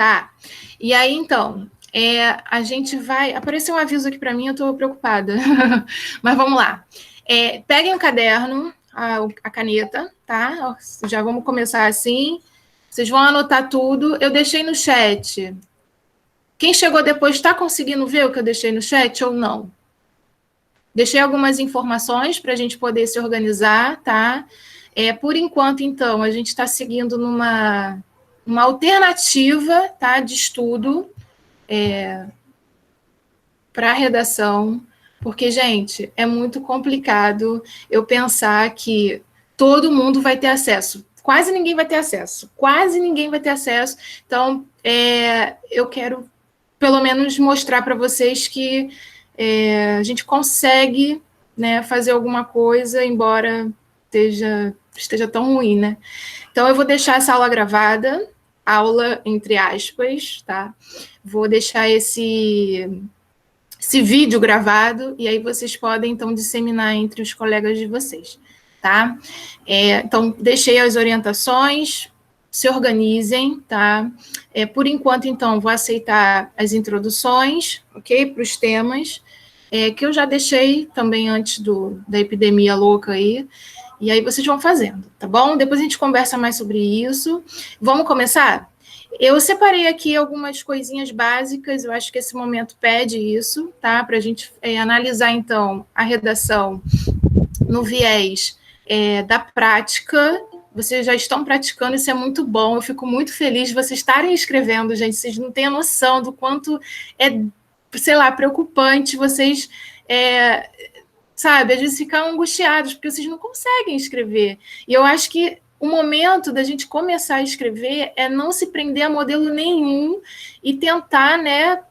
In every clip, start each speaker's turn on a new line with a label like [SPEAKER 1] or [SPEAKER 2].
[SPEAKER 1] Tá. E aí, então, a gente vai... Apareceu um aviso aqui para mim, eu estou preocupada. Mas vamos lá. Peguem o caderno, a caneta, tá? Já vamos começar assim. Vocês vão anotar tudo. Eu deixei no chat. Quem chegou depois está conseguindo ver o que eu deixei no chat ou não? Deixei algumas informações para a gente poder se organizar, tá? Por enquanto, então, a gente está seguindo uma alternativa, tá, de estudo para a redação, porque, gente, é muito complicado eu pensar que todo mundo vai ter acesso. Quase ninguém vai ter acesso. Quase ninguém vai ter acesso. Então, eu quero, pelo menos, mostrar para vocês que a gente consegue, né, fazer alguma coisa, embora esteja tão ruim, né? Então, eu vou deixar essa aula gravada, aula entre aspas, tá? Vou deixar esse vídeo gravado, e aí vocês podem, então, disseminar entre os colegas de vocês, tá? Então, deixei as orientações, se organizem, tá? Por enquanto, então, vou aceitar as introduções, ok? Para os temas, que eu já deixei também antes da epidemia louca aí, e aí vocês vão fazendo, tá bom? Depois a gente conversa mais sobre isso. Vamos começar? Eu separei aqui algumas coisinhas básicas, eu acho que esse momento pede isso, tá? Para a gente analisar, então, a redação no viés da prática. Vocês já estão praticando, isso é muito bom, eu fico muito feliz de vocês estarem escrevendo, gente, vocês não têm a noção do quanto sei lá, preocupante vocês... sabe, às vezes ficam angustiados, porque vocês não conseguem escrever. E eu acho que o momento da gente começar a escrever é não se prender a modelo nenhum e tentar, né,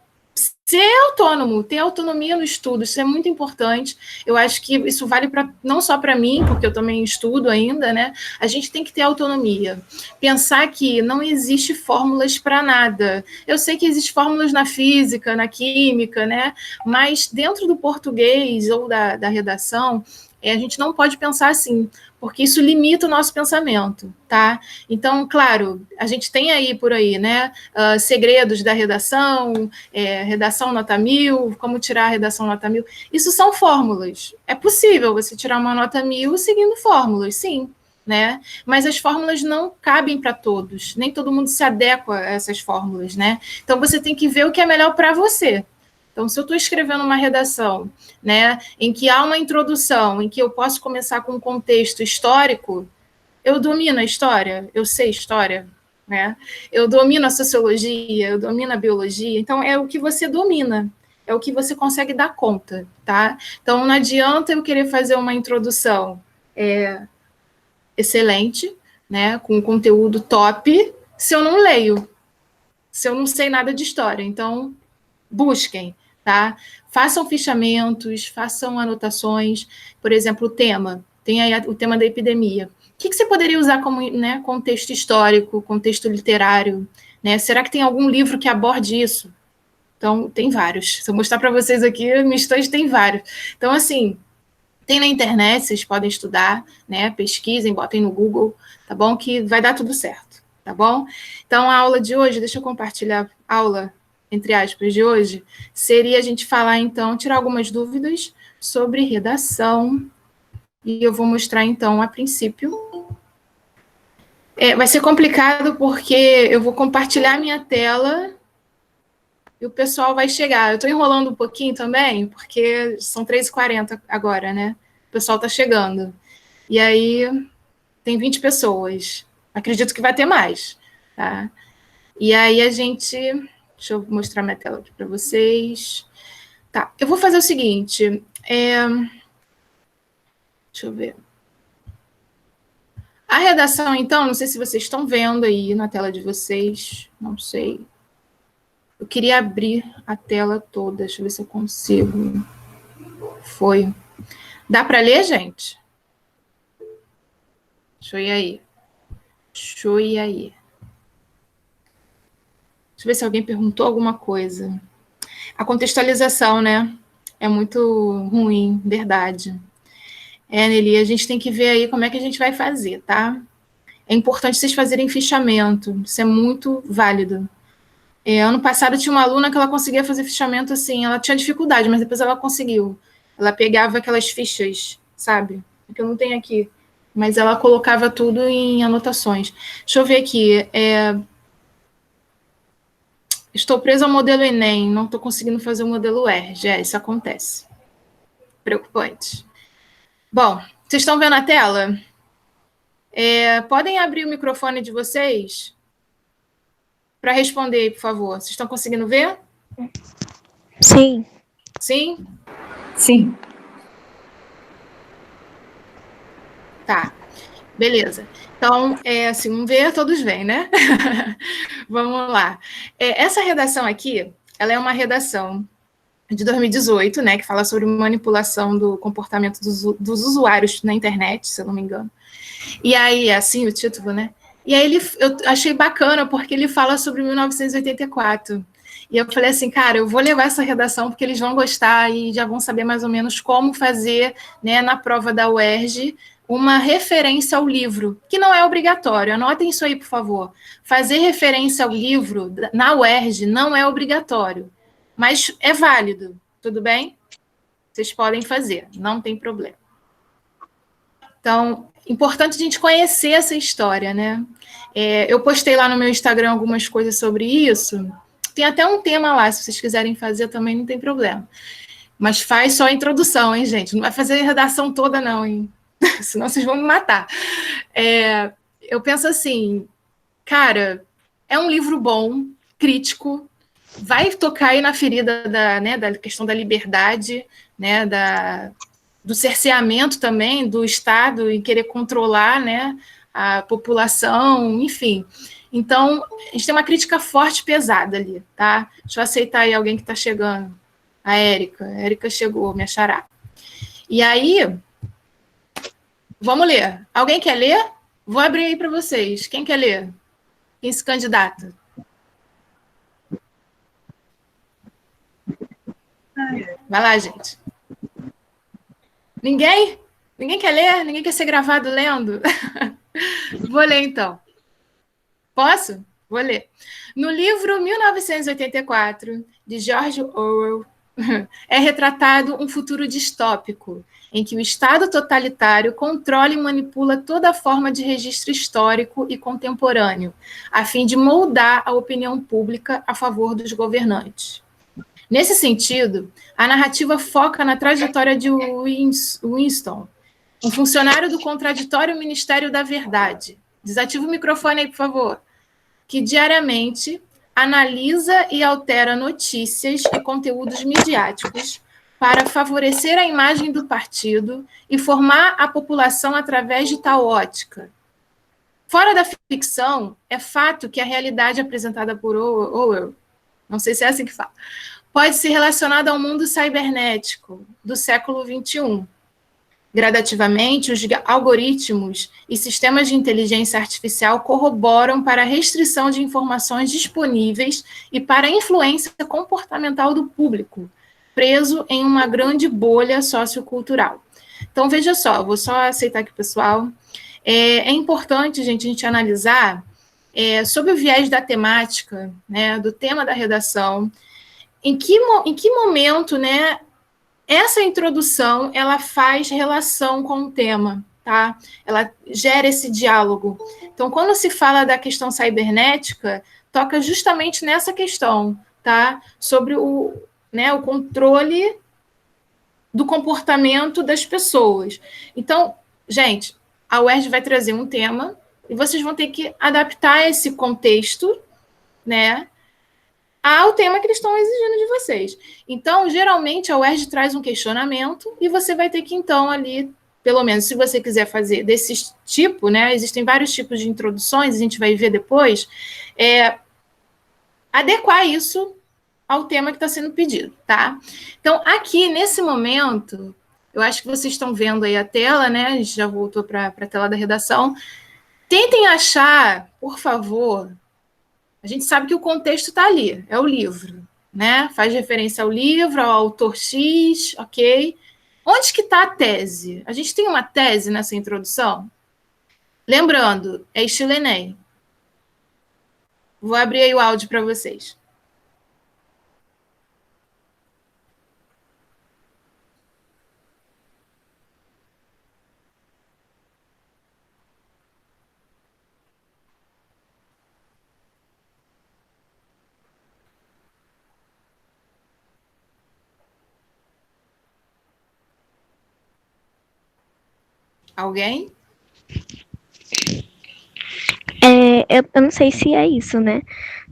[SPEAKER 1] ser autônomo, ter autonomia no estudo, isso é muito importante. Eu acho que isso vale não só para mim, porque eu também estudo ainda, né? A gente tem que ter autonomia. Pensar que não existe fórmulas para nada. Eu sei que existem fórmulas na física, na química, né? Mas dentro do português ou da redação, a gente não pode pensar assim, porque isso limita o nosso pensamento, tá? Então, claro, a gente tem aí por aí, né, segredos da redação, redação nota 1000, como tirar a redação nota 1000, isso são fórmulas. É possível você tirar uma nota 1000 seguindo fórmulas, sim, né? Mas as fórmulas não cabem para todos, nem todo mundo se adequa a essas fórmulas, né? Então, você tem que ver o que é melhor para você. Então, se eu estou escrevendo uma redação, né, em que há uma introdução, em que eu posso começar com um contexto histórico, eu domino a história, eu sei história, né? Eu domino a sociologia, eu domino a biologia, então é o que você domina, é o que você consegue dar conta, tá? Então, não adianta eu querer fazer uma introdução excelente, né, com conteúdo top, se eu não leio, se eu não sei nada de história. Então, busquem, tá? Façam fichamentos, façam anotações. Por exemplo, o tema. Tem aí o tema da epidemia. O que você poderia usar como, né, contexto histórico, contexto literário? Né? Será que tem algum livro que aborde isso? Então, tem vários. Se eu mostrar para vocês aqui, minha estante tem vários. Então, assim, tem na internet, vocês podem estudar, né? Pesquisem, botem no Google, tá bom? Que vai dar tudo certo, tá bom? Então, a aula de hoje, deixa eu compartilhar a aula, entre aspas, de hoje, seria a gente falar, então, tirar algumas dúvidas sobre redação, e eu vou mostrar, então, a princípio. Vai ser complicado porque eu vou compartilhar minha tela e o pessoal vai chegar. Eu estou enrolando um pouquinho também, porque são 3h40 agora, né? O pessoal está chegando. E aí, tem 20 pessoas. Acredito que vai ter mais, tá? E aí a gente... Deixa eu mostrar minha tela aqui para vocês. Tá, eu vou fazer o seguinte. Deixa eu ver. A redação, então, não sei se vocês estão vendo aí na tela de vocês. Não sei. Eu queria abrir a tela toda. Deixa eu ver se eu consigo. Foi. Dá para ler, gente? Deixa eu ir aí. Deixa eu ir aí. Deixa eu ver se alguém perguntou alguma coisa. A contextualização, né? É muito ruim, verdade. Nelly, a gente tem que ver aí como é que a gente vai fazer, tá? É importante vocês fazerem fichamento, isso é muito válido. Ano passado tinha uma aluna que ela conseguia fazer fichamento assim, ela tinha dificuldade, mas depois ela conseguiu. Ela pegava aquelas fichas, sabe? Que eu não tenho aqui. Mas ela colocava tudo em anotações. Deixa eu ver aqui. Estou presa ao modelo Enem, não estou conseguindo fazer o modelo ERJ. Isso acontece. Preocupante. Bom, vocês estão vendo a tela? Podem abrir o microfone de vocês para responder, por favor. Vocês estão conseguindo ver?
[SPEAKER 2] Sim.
[SPEAKER 1] Sim?
[SPEAKER 3] Sim.
[SPEAKER 1] Tá. Beleza. Então, se um ver, todos veem, né? Vamos lá. Essa redação aqui, ela é uma redação de 2018, né, que fala sobre manipulação do comportamento dos usuários na internet, se eu não me engano. E aí, assim, o título, né? E aí eu achei bacana, porque ele fala sobre 1984. E eu falei assim, cara, eu vou levar essa redação porque eles vão gostar e já vão saber mais ou menos como fazer, né, na prova da UERJ, uma referência ao livro, que não é obrigatório. Anotem isso aí, por favor. Fazer referência ao livro na UERJ não é obrigatório, mas é válido, tudo bem? Vocês podem fazer, não tem problema. Então, importante a gente conhecer essa história, né? Eu postei lá no meu Instagram algumas coisas sobre isso. Tem até um tema lá, se vocês quiserem fazer também, não tem problema. Mas faz só a introdução, hein, gente? Não vai fazer a redação toda, não, hein? Senão vocês vão me matar. Eu penso assim, cara, é um livro bom, crítico, vai tocar aí na ferida da questão da liberdade, né, do cerceamento também do Estado em querer controlar, né, a população, enfim. Então, a gente tem uma crítica forte e pesada ali, tá? Deixa eu aceitar aí alguém que está chegando. A Érica. A Érica chegou, me achará. E aí, vamos ler. Alguém quer ler? Vou abrir aí para vocês. Quem quer ler? Quem se candidata? Vai lá, gente. Ninguém? Ninguém quer ler? Ninguém quer ser gravado lendo? Vou ler, então. Posso? Vou ler. No livro 1984, de George Orwell, é retratado um futuro distópico, em que o Estado totalitário controla e manipula toda forma de registro histórico e contemporâneo, a fim de moldar a opinião pública a favor dos governantes. Nesse sentido, a narrativa foca na trajetória de Winston, um funcionário do contraditório Ministério da Verdade. Desativa o microfone aí, por favor. Que diariamente analisa e altera notícias e conteúdos midiáticos para favorecer a imagem do partido e formar a população através de tal ótica. Fora da ficção, é fato que a realidade apresentada por Orwell, não sei se é assim que fala, pode ser relacionada ao mundo cibernético do século XXI. Gradativamente, os algoritmos e sistemas de inteligência artificial corroboram para a restrição de informações disponíveis e para a influência comportamental do público, preso em uma grande bolha sociocultural. Então, veja só, vou só aceitar aqui, pessoal. É importante, gente, a gente analisar sobre o viés da temática, né, do tema da redação, em que momento, né, essa introdução, ela faz relação com o tema, tá? Ela gera esse diálogo. Então, quando se fala da questão cibernética, toca justamente nessa questão, tá? Sobre o controle do comportamento das pessoas. Então, gente, a UERJ vai trazer um tema e vocês vão ter que adaptar esse contexto, né, ao tema que eles estão exigindo de vocês. Então, geralmente, a UERJ traz um questionamento e você vai ter que, então, ali, pelo menos, se você quiser fazer desse tipo, né, existem vários tipos de introduções, a gente vai ver depois, adequar isso ao tema que está sendo pedido, tá? Então, aqui, nesse momento, eu acho que vocês estão vendo aí a tela, né, a gente já voltou para a tela da redação. Tentem achar, por favor. A gente sabe que o contexto está ali, é o livro, né? Faz referência ao livro, ao autor X, ok? Onde que está a tese? A gente tem uma tese nessa introdução? Lembrando, é estilo Enem. Vou abrir aí o áudio para vocês. Alguém?
[SPEAKER 2] Eu não sei se é isso, né?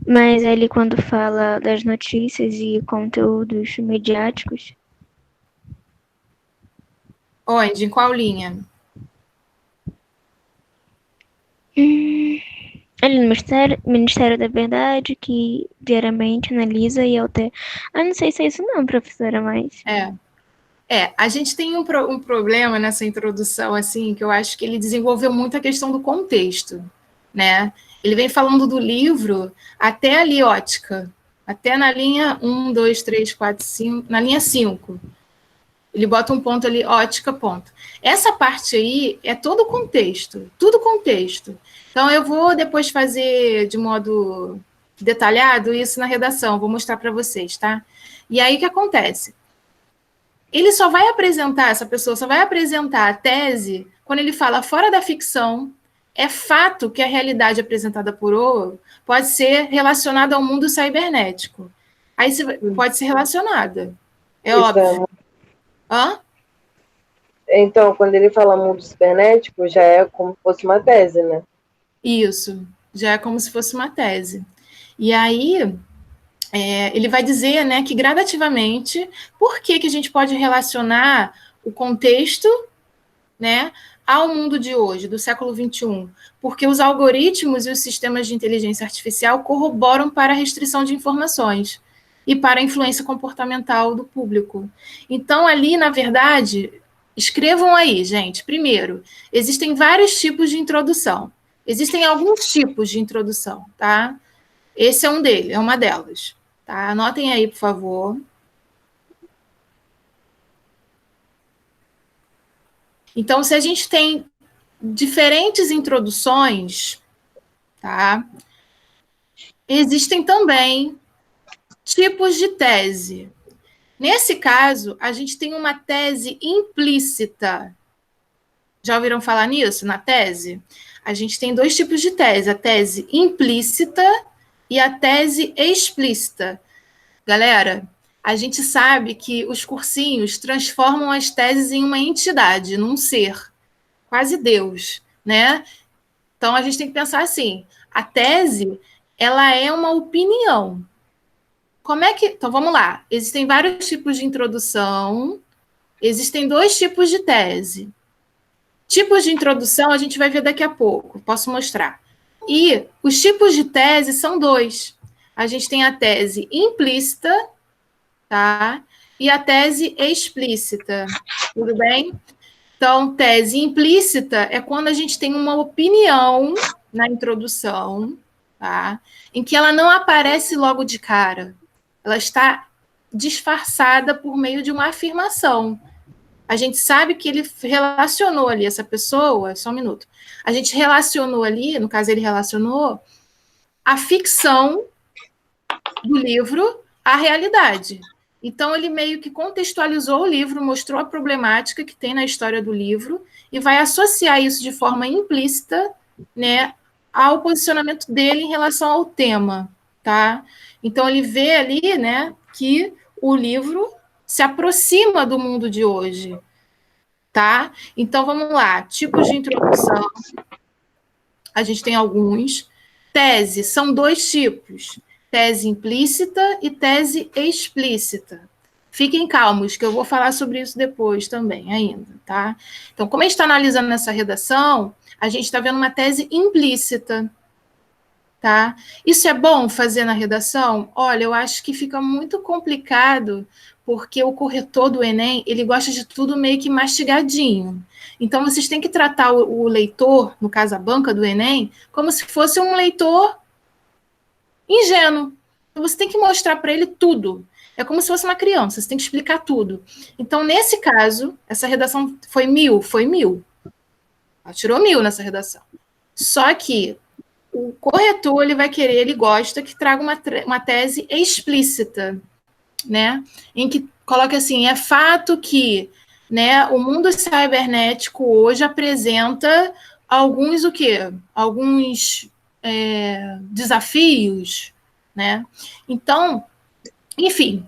[SPEAKER 2] Mas ele, quando fala das notícias e conteúdos midiáticos,
[SPEAKER 1] Onde? Em qual linha?
[SPEAKER 2] ele no Ministério da Verdade, que diariamente analisa e altera. Não sei se é isso não, professora, mas...
[SPEAKER 1] A gente tem um problema nessa introdução, assim, que eu acho que ele desenvolveu muito a questão do contexto, né? Ele vem falando do livro até ali, ótica, até na linha 1, 2, 3, 4, 5, na linha 5. Ele bota um ponto ali, ótica, ponto. Essa parte aí é todo contexto, tudo contexto. Então, eu vou depois fazer de modo detalhado isso na redação, vou mostrar para vocês, tá? E aí, o que acontece? Ele só vai apresentar, essa pessoa só vai apresentar a tese quando ele fala fora da ficção, é fato que a realidade apresentada por O pode ser relacionada ao mundo cibernético. Aí pode ser relacionada, é
[SPEAKER 3] Isso
[SPEAKER 1] óbvio. Hã?
[SPEAKER 3] Então, quando ele fala mundo cibernético, já é como se fosse uma tese, né?
[SPEAKER 1] Isso, já é como se fosse uma tese. E aí, ele vai dizer, né, que gradativamente, por que a gente pode relacionar o contexto, né, ao mundo de hoje, do século XXI? Porque os algoritmos e os sistemas de inteligência artificial corroboram para a restrição de informações e para a influência comportamental do público. Então, ali, na verdade, escrevam aí, gente. Primeiro, existem vários tipos de introdução. Existem alguns tipos de introdução, tá? Esse é um deles, é uma delas. Tá? Anotem aí, por favor. Então, se a gente tem diferentes introduções, tá? Existem também tipos de tese. Nesse caso, a gente tem uma tese implícita. Já ouviram falar nisso, na tese? A gente tem dois tipos de tese, a tese implícita e a tese explícita. Galera, a gente sabe que os cursinhos transformam as teses em uma entidade, num ser, quase Deus, né? Então a gente tem que pensar assim: a tese, ela é uma opinião. Como é que. Então vamos lá. Existem vários tipos de introdução, existem dois tipos de tese. Tipos de introdução a gente vai ver daqui a pouco, posso mostrar. E os tipos de tese são dois. A gente tem a tese implícita, tá? E a tese explícita. Tudo bem? Então, tese implícita é quando a gente tem uma opinião na introdução, tá? Em que ela não aparece logo de cara. Ela está disfarçada por meio de uma afirmação. A gente sabe que ele relacionou ali essa pessoa, só um minuto. A gente relacionou ali, no caso ele relacionou, a ficção do livro à realidade. Então, ele meio que contextualizou o livro, mostrou a problemática que tem na história do livro e vai associar isso de forma implícita, né, ao posicionamento dele em relação ao tema, tá? Então, ele vê ali, né, que o livro se aproxima do mundo de hoje, tá? Então, vamos lá. Tipos de introdução. A gente tem alguns. Tese, são dois tipos. Tese implícita e tese explícita. Fiquem calmos, que eu vou falar sobre isso depois também, ainda, tá? Então, como a gente está analisando nessa redação, a gente está vendo uma tese implícita, tá? Isso é bom fazer na redação? Olha, eu acho que fica muito complicado, porque o corretor do Enem, ele gosta de tudo meio que mastigadinho. Então, vocês têm que tratar o leitor, no caso a banca do Enem, como se fosse um leitor ingênuo. Então, você tem que mostrar para ele tudo. É como se fosse uma criança, você tem que explicar tudo. Então, nesse caso, essa redação foi 1000? Foi 1000. Ela tirou 1000 nessa redação. Só que o corretor, ele vai querer, ele gosta que traga uma tese explícita, né? Em que coloque assim, é fato que, né, o mundo cibernético hoje apresenta alguns o quê? Alguns desafios, né? Então, enfim,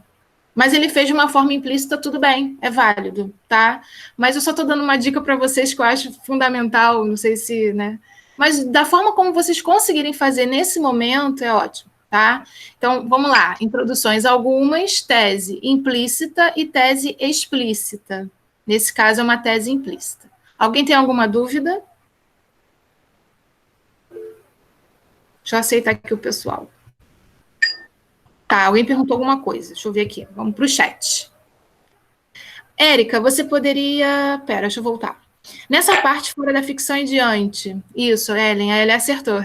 [SPEAKER 1] Mas ele fez de uma forma implícita, tudo bem, é válido, tá? Mas eu só estou dando uma dica para vocês que eu acho fundamental, não sei se, né? Mas da forma como vocês conseguirem fazer nesse momento, é ótimo, tá? Então, vamos lá. Introduções algumas, tese implícita e tese explícita. Nesse caso, é uma tese implícita. Alguém tem alguma dúvida? Deixa eu aceitar aqui o pessoal. Tá, alguém perguntou alguma coisa. Deixa eu ver aqui. Vamos para o chat. Érica, você poderia... Pera, deixa eu voltar. Nessa parte fora da ficção em diante. Isso, Ellen, a Ellen acertou.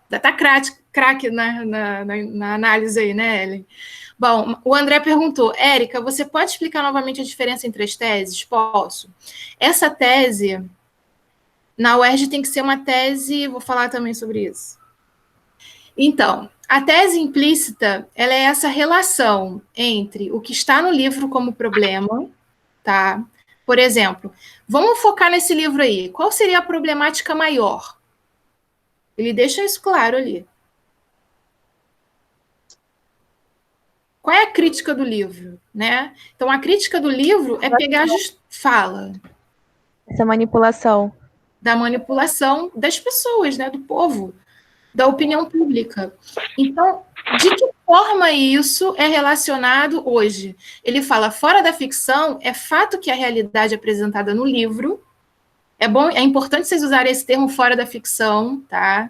[SPEAKER 1] Tá craque na análise aí, né, Ellen? Bom, o André perguntou, Érica, você pode explicar novamente a diferença entre as teses? Posso. Essa tese, na UERJ tem que ser uma tese, vou falar também sobre isso. Então, a tese implícita, ela é essa relação entre o que está no livro como problema, tá? Por exemplo, vamos focar nesse livro aí. Qual seria a problemática maior? Ele deixa isso claro ali. Qual é a crítica do livro, né? Então, a crítica do livro é pegar... Fala.
[SPEAKER 4] Essa manipulação.
[SPEAKER 1] Da manipulação das pessoas, né? Do povo. Da opinião pública. Então, de que forma isso é relacionado hoje? Ele fala, fora da ficção, é fato que a realidade apresentada no livro, é importante vocês usarem esse termo fora da ficção, tá?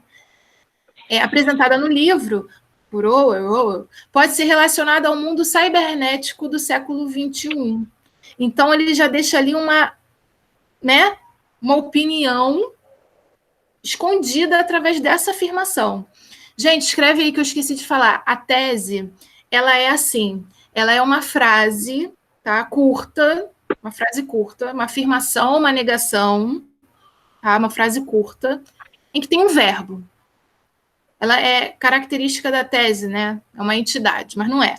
[SPEAKER 1] É apresentada no livro, por Orwell, pode ser relacionada ao mundo cibernético do século XXI. Então, ele já deixa ali uma opinião escondida através dessa afirmação. Gente, escreve aí que eu esqueci de falar. A tese, ela é assim, ela é uma frase, tá, curta, uma afirmação, uma negação, tá, uma frase curta, em que tem um verbo. Ela é característica da tese, né? É uma entidade, mas não é.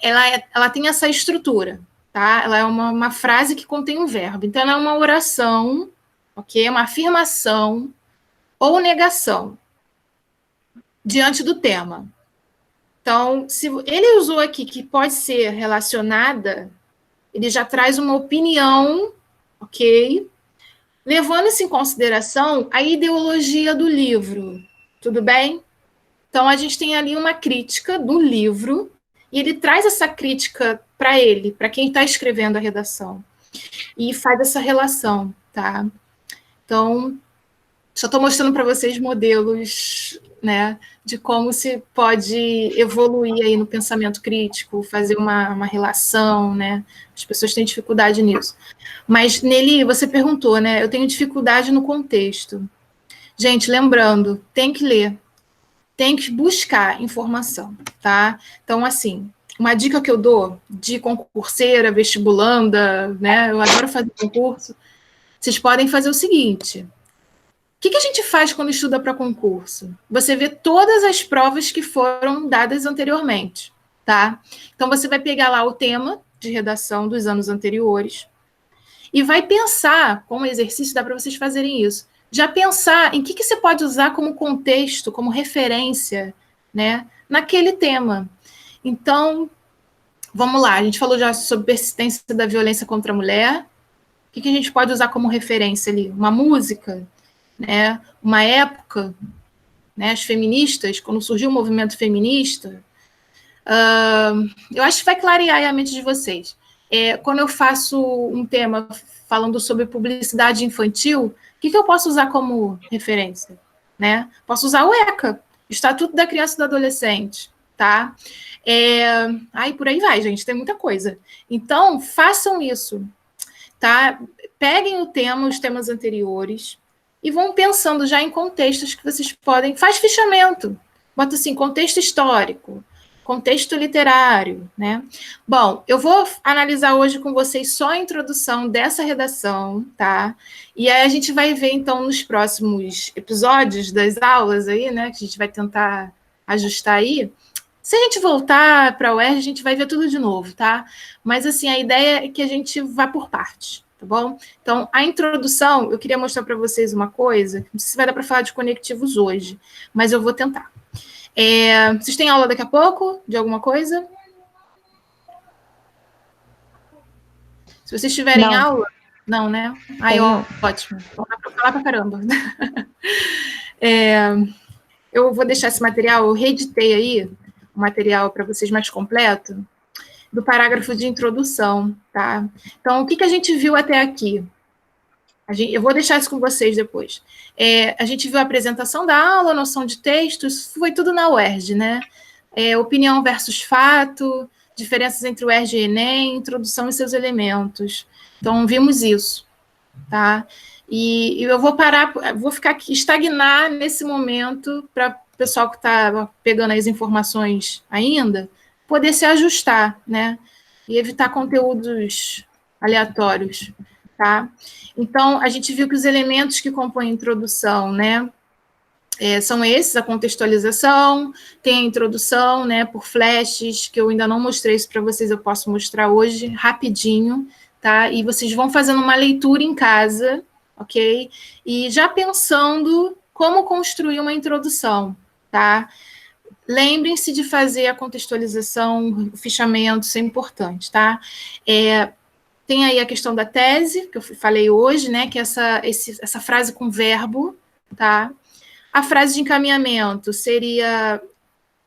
[SPEAKER 1] Ela tem essa estrutura, tá? Ela é uma frase que contém um verbo. Então, ela é uma oração, ok? É uma afirmação ou negação diante do tema. Então, se ele usou aqui que pode ser relacionada, ele já traz uma opinião, ok? Levando isso em consideração a ideologia do livro, tudo bem? Então, a gente tem ali uma crítica do livro, e ele traz essa crítica para ele, para quem está escrevendo a redação, e faz essa relação, tá? Então, só estou mostrando para vocês modelos, né, de como se pode evoluir aí no pensamento crítico, fazer uma relação, né? As pessoas têm dificuldade nisso. Mas, Nelly, você perguntou, né? Eu tenho dificuldade no contexto. Gente, lembrando, tem que ler, tem que buscar informação, tá? Então, assim, uma dica que eu dou de concurseira, vestibulanda, né? Eu adoro fazer concurso. Vocês podem fazer o seguinte: o que a gente faz quando estuda para concurso? Você vê todas as provas que foram dadas anteriormente, tá? Então, você vai pegar lá o tema de redação dos anos anteriores e vai pensar, como exercício, dá para vocês fazerem isso, já pensar em que você pode usar como contexto, como referência, né, naquele tema. Então, vamos lá, a gente falou já sobre persistência da violência contra a mulher. O que a gente pode usar como referência ali? Uma música, né, uma época, né, as feministas, quando surgiu o movimento feminista. Eu acho que vai clarear a mente de vocês. Quando eu faço um tema falando sobre publicidade infantil, o que eu posso usar como referência? Né? Posso usar o ECA, Estatuto da Criança e do Adolescente, tá? Aí por aí vai, gente, tem muita coisa. Então, façam isso, tá? Peguem o tema, os temas anteriores, e vão pensando já em contextos que vocês podem... Faz fichamento, bota assim, contexto histórico, contexto literário, né? Bom, eu vou analisar hoje com vocês só a introdução dessa redação, tá? E aí a gente vai ver, então, nos próximos episódios das aulas aí, né? Que a gente vai tentar ajustar aí. Se a gente voltar para a UERJ, a gente vai ver tudo de novo, tá? Mas, assim, a ideia é que a gente vá por partes, tá bom? Então, a introdução, eu queria mostrar para vocês uma coisa, não sei se vai dar para falar de conectivos hoje, mas eu vou tentar. Vocês têm aula daqui a pouco, de alguma coisa? Se vocês tiverem
[SPEAKER 4] Não.
[SPEAKER 1] aula... Não, né? Aí,
[SPEAKER 4] Tenho.
[SPEAKER 1] ótimo. Então dá para falar para caramba. Eu vou deixar esse material, eu reeditei aí, o material para vocês mais completo, do parágrafo de introdução, tá? Então, o que a gente viu até aqui? Eu vou deixar isso com vocês depois. A gente viu a apresentação da aula, a noção de textos, foi tudo na UERJ, né? Opinião versus fato, diferenças entre o UERJ e Enem, introdução e seus elementos. Então, vimos isso, tá? E eu vou ficar aqui, estagnar nesse momento para o pessoal que está pegando as informações ainda poder se ajustar, né? E evitar conteúdos aleatórios, tá? Então, a gente viu que os elementos que compõem a introdução, né, são esses, a contextualização, tem a introdução, né, por flashes, que eu ainda não mostrei isso para vocês, eu posso mostrar hoje, rapidinho, tá? E vocês vão fazendo uma leitura em casa, ok? E já pensando como construir uma introdução, tá? Lembrem-se de fazer a contextualização, o fichamento, isso é importante, tá? Tem aí a questão da tese, que eu falei hoje, né? Que é essa frase com verbo, tá? A frase de encaminhamento seria,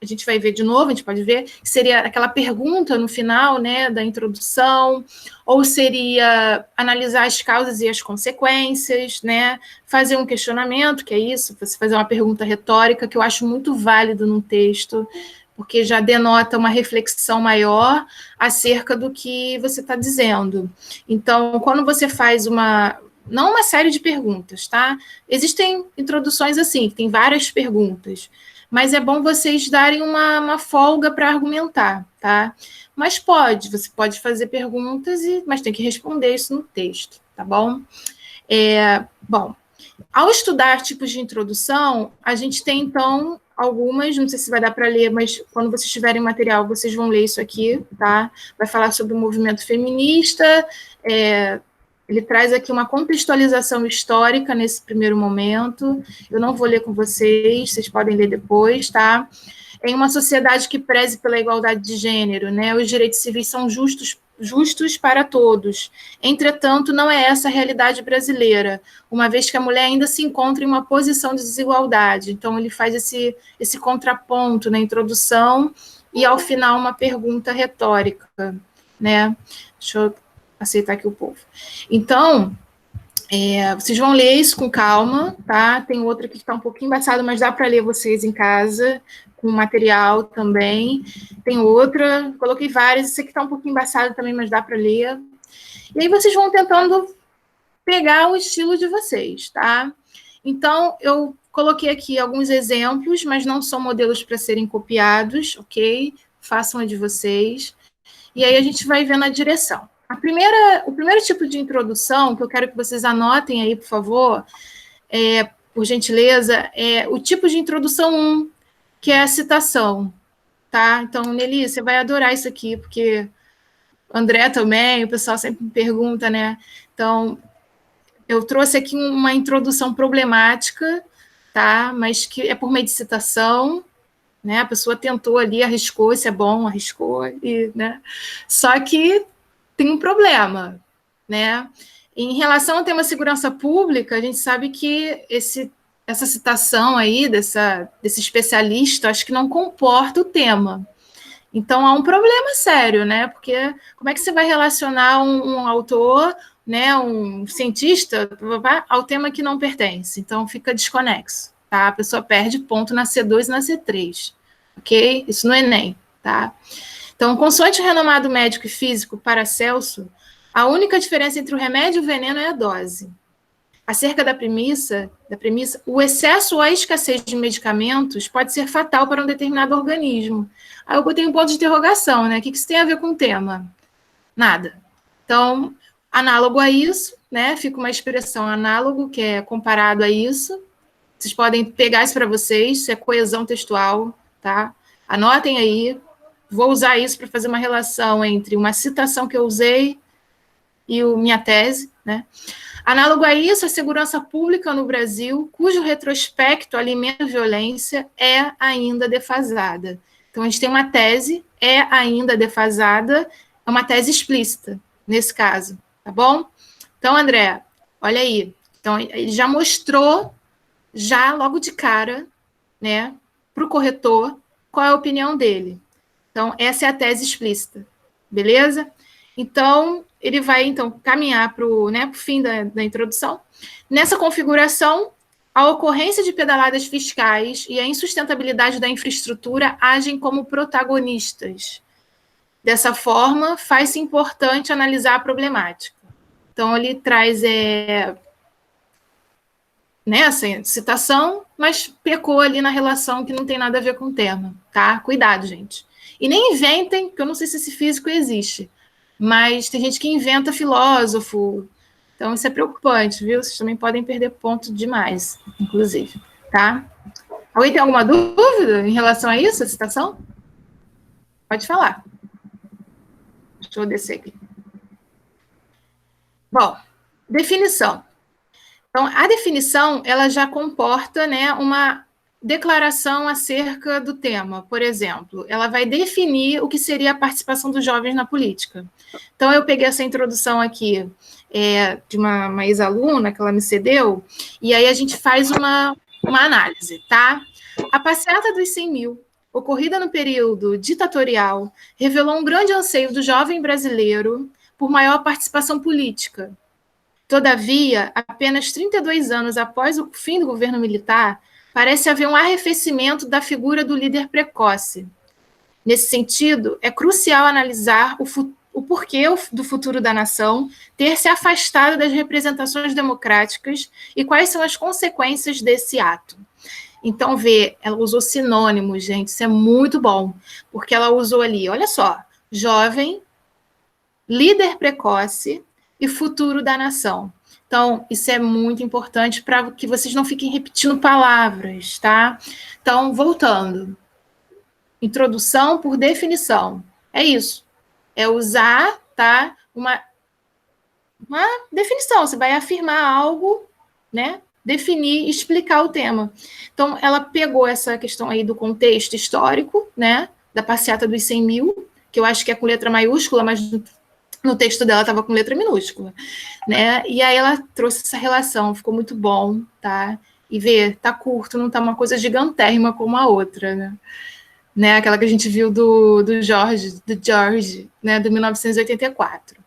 [SPEAKER 1] a gente vai ver de novo, a gente pode ver, seria aquela pergunta no final, né, da introdução, ou seria analisar as causas e as consequências, né, fazer um questionamento, que é isso, você fazer uma pergunta retórica, que eu acho muito válido num texto, porque já denota uma reflexão maior acerca do que você está dizendo. Então, quando você faz não uma série de perguntas, tá? Existem introduções assim, que tem várias perguntas, mas é bom vocês darem uma folga para argumentar, tá? Mas você pode fazer perguntas, mas tem que responder isso no texto, tá bom? Bom, ao estudar tipos de introdução, a gente tem, então, algumas, não sei se vai dar para ler, mas quando vocês tiverem material, vocês vão ler isso aqui, tá? Vai falar sobre o movimento feminista, ele traz aqui uma contextualização histórica nesse primeiro momento, eu não vou ler com vocês podem ler depois, tá? Em uma sociedade que preze pela igualdade de gênero, né, os direitos civis são justos para todos. Entretanto, não é essa a realidade brasileira, uma vez que a mulher ainda se encontra em uma posição de desigualdade. Então, ele faz esse contraponto na introdução e, ao final, uma pergunta retórica, né? Deixa eu aceitar aqui o povo. Então, vocês vão ler isso com calma, tá? Tem outra que está um pouquinho embaçada, mas dá para ler vocês em casa, com material também. Tem outra, coloquei várias, esse aqui está um pouquinho embaçado também, mas dá para ler. E aí vocês vão tentando pegar o estilo de vocês, tá? Então, eu coloquei aqui alguns exemplos, mas não são modelos para serem copiados, ok? Façam a de vocês. E aí a gente vai vendo a direção. O primeiro tipo de introdução, que eu quero que vocês anotem aí, por favor, por gentileza, é o tipo de introdução 1, que é a citação, tá? Então, Nelly, você vai adorar isso aqui, porque o André também, o pessoal sempre me pergunta, né? Então, eu trouxe aqui uma introdução problemática, tá? Mas que é por meio de citação, né? A pessoa tentou ali, arriscou, isso é bom, arriscou, né? Só que tem um problema, né? Em relação ao tema segurança pública, a gente sabe que essa citação aí desse especialista, acho que não comporta o tema. Então, há um problema sério, né? Porque como é que você vai relacionar um autor, né, um cientista, ao tema que não pertence? Então, fica desconexo, tá? A pessoa perde ponto na C2 e na C3, ok? Isso no Enem, tá? Então, consoante o renomado médico e físico Paracelso, a única diferença entre o remédio e o veneno é a dose. Acerca da premissa, o excesso ou a escassez de medicamentos pode ser fatal para um determinado organismo. Aí eu botei um ponto de interrogação, né? O que isso tem a ver com o tema? Nada. Então, análogo a isso, né? Fica uma expressão análogo, que é comparado a isso. Vocês podem pegar isso para vocês, isso é coesão textual, tá? Anotem aí. Vou usar isso para fazer uma relação entre uma citação que eu usei e minha tese, né? Análogo a isso, a segurança pública no Brasil, cujo retrospecto alimenta a violência, é ainda defasada. Então, a gente tem uma tese, é ainda defasada, é uma tese explícita, nesse caso, tá bom? Então, André, olha aí. Então, ele já mostrou, já logo de cara, né, para o corretor, qual é a opinião dele. Então, essa é a tese explícita, beleza? Então, ele vai, então, caminhar para o, né, fim da introdução. Nessa configuração, a ocorrência de pedaladas fiscais e a insustentabilidade da infraestrutura agem como protagonistas. Dessa forma, faz-se importante analisar a problemática. Então, ele traz essa citação, mas pecou ali na relação que não tem nada a ver com o tema, tá? Cuidado, gente. E nem inventem, porque eu não sei se esse físico existe, mas tem gente que inventa filósofo, então isso é preocupante, viu? Vocês também podem perder ponto demais, inclusive, tá? Alguém tem alguma dúvida em relação a isso, a citação? Pode falar. Deixa eu descer aqui. Bom, definição. Então, a definição, ela já comporta, né, uma declaração acerca do tema. Por exemplo, ela vai definir o que seria a participação dos jovens na política. Então, eu peguei essa introdução aqui de uma ex-aluna que ela me cedeu, e aí a gente faz uma análise, tá? A passeata dos 100 mil, ocorrida no período ditatorial, revelou um grande anseio do jovem brasileiro por maior participação política. Todavia, apenas 32 anos após o fim do governo militar, parece haver um arrefecimento da figura do líder precoce. Nesse sentido, é crucial analisar o porquê do futuro da nação ter se afastado das representações democráticas e quais são as consequências desse ato. Então, ela usou sinônimos, gente, isso é muito bom, porque ela usou ali, olha só, jovem, líder precoce e futuro da nação. Então, isso é muito importante para que vocês não fiquem repetindo palavras, tá? Então, voltando. Introdução por definição. É isso. É usar, tá? Uma definição. Você vai afirmar algo, né? Definir, explicar o tema. Então, ela pegou essa questão aí do contexto histórico, né? Da passeata dos 100 mil, que eu acho que é com letra maiúscula, mas no texto dela estava com letra minúscula, né? E aí ela trouxe essa relação, ficou muito bom, tá? E tá curto, não tá uma coisa gigantérrima como a outra, né? Aquela que a gente viu do George, né? Do 1984.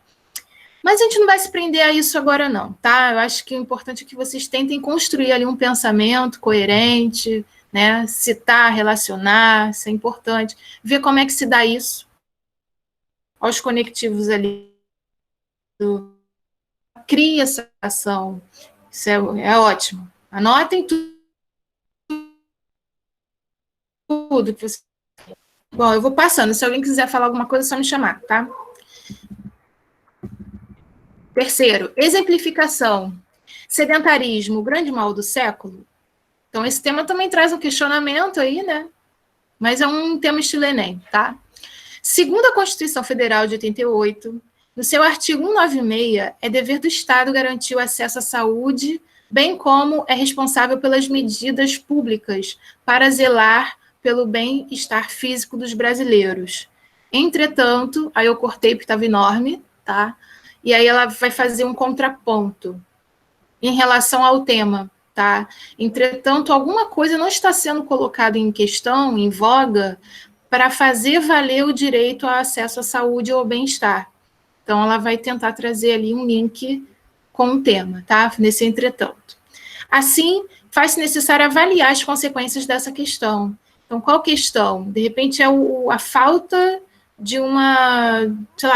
[SPEAKER 1] Mas a gente não vai se prender a isso agora, não, tá? Eu acho que o importante é que vocês tentem construir ali um pensamento coerente, né? Citar, relacionar, isso é importante. Ver como é que se dá isso aos conectivos ali. Cria essa ação. Isso é ótimo. Anotem tudo que você... Bom, eu vou passando. Se alguém quiser falar alguma coisa, é só me chamar, tá? Terceiro, exemplificação. Sedentarismo, o grande mal do século. Então, esse tema também traz um questionamento aí, né? Mas é um tema estilo Enem, tá? Segundo a Constituição Federal de 88, no seu artigo 196, é dever do Estado garantir o acesso à saúde, bem como é responsável pelas medidas públicas para zelar pelo bem-estar físico dos brasileiros. Entretanto, aí eu cortei porque estava enorme, tá? E aí ela vai fazer um contraponto em relação ao tema, tá? Entretanto, alguma coisa não está sendo colocada em questão, em voga, para fazer valer o direito ao acesso à saúde ou ao bem-estar. Então, ela vai tentar trazer ali um link com o tema, tá? Nesse entretanto. Assim, faz-se necessário avaliar as consequências dessa questão. Então, qual questão? De repente, é a falta de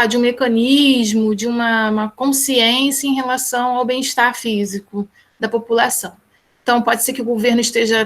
[SPEAKER 1] de um mecanismo, de uma consciência em relação ao bem-estar físico da população. Então, pode ser que o governo esteja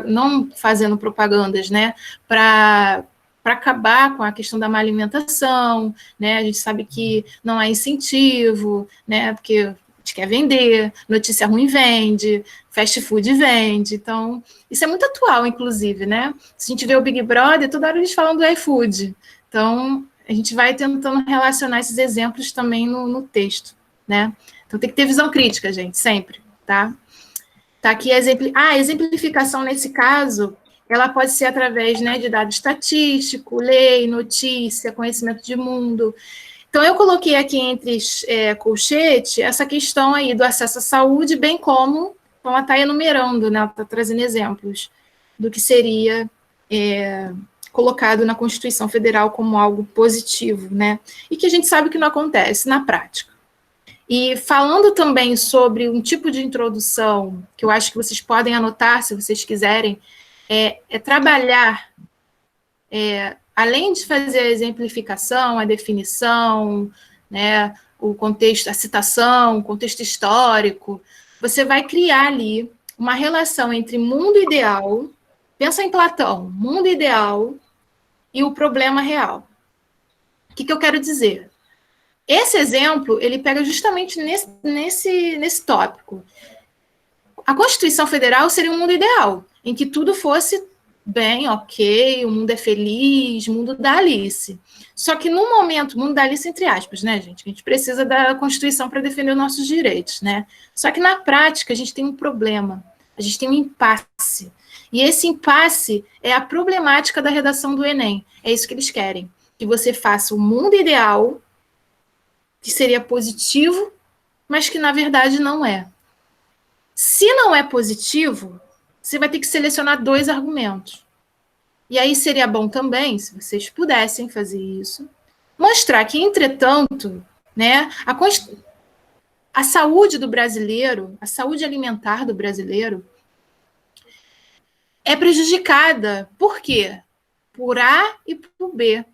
[SPEAKER 1] não fazendo propagandas, né, para acabar com a questão da má alimentação, né, a gente sabe que não há incentivo, né, porque a gente quer vender, notícia ruim vende, fast food vende, então, isso é muito atual, inclusive, né, se a gente vê o Big Brother, toda hora eles falam do iFood, então, a gente vai tentando relacionar esses exemplos também no texto, né, então tem que ter visão crítica, gente, sempre, tá? Tá aqui a exemplificação nesse caso, ela pode ser através, né, de dado estatístico, lei, notícia, conhecimento de mundo. Então, Então, eu coloquei aqui entre colchete essa questão aí do acesso à saúde, bem como ela está enumerando, né, ela está trazendo exemplos do que seria colocado na Constituição Federal como algo positivo, né, e que a gente sabe que não acontece na prática. E falando também sobre um tipo de introdução, que eu acho que vocês podem anotar, se vocês quiserem, trabalhar, além de fazer a exemplificação, a definição, né, o contexto, a citação, o contexto histórico, você vai criar ali uma relação entre mundo ideal, pensa em Platão, mundo ideal e o problema real. O que eu quero dizer? Esse exemplo, ele pega justamente nesse tópico. A Constituição Federal seria um mundo ideal, em que tudo fosse bem, ok, o mundo é feliz, mundo da Alice. Só que no momento, mundo da Alice entre aspas, né, gente? A gente precisa da Constituição para defender os nossos direitos, né? Só que na prática a gente tem um problema, a gente tem um impasse. E esse impasse é a problemática da redação do Enem. É isso que eles querem, que você faça o mundo ideal, que seria positivo, mas que na verdade não é. Se não é positivo, você vai ter que selecionar 2 argumentos. E aí seria bom também, se vocês pudessem fazer isso, mostrar que, entretanto, né, a saúde do brasileiro, a saúde alimentar do brasileiro, é prejudicada. Por quê? Por A e por B.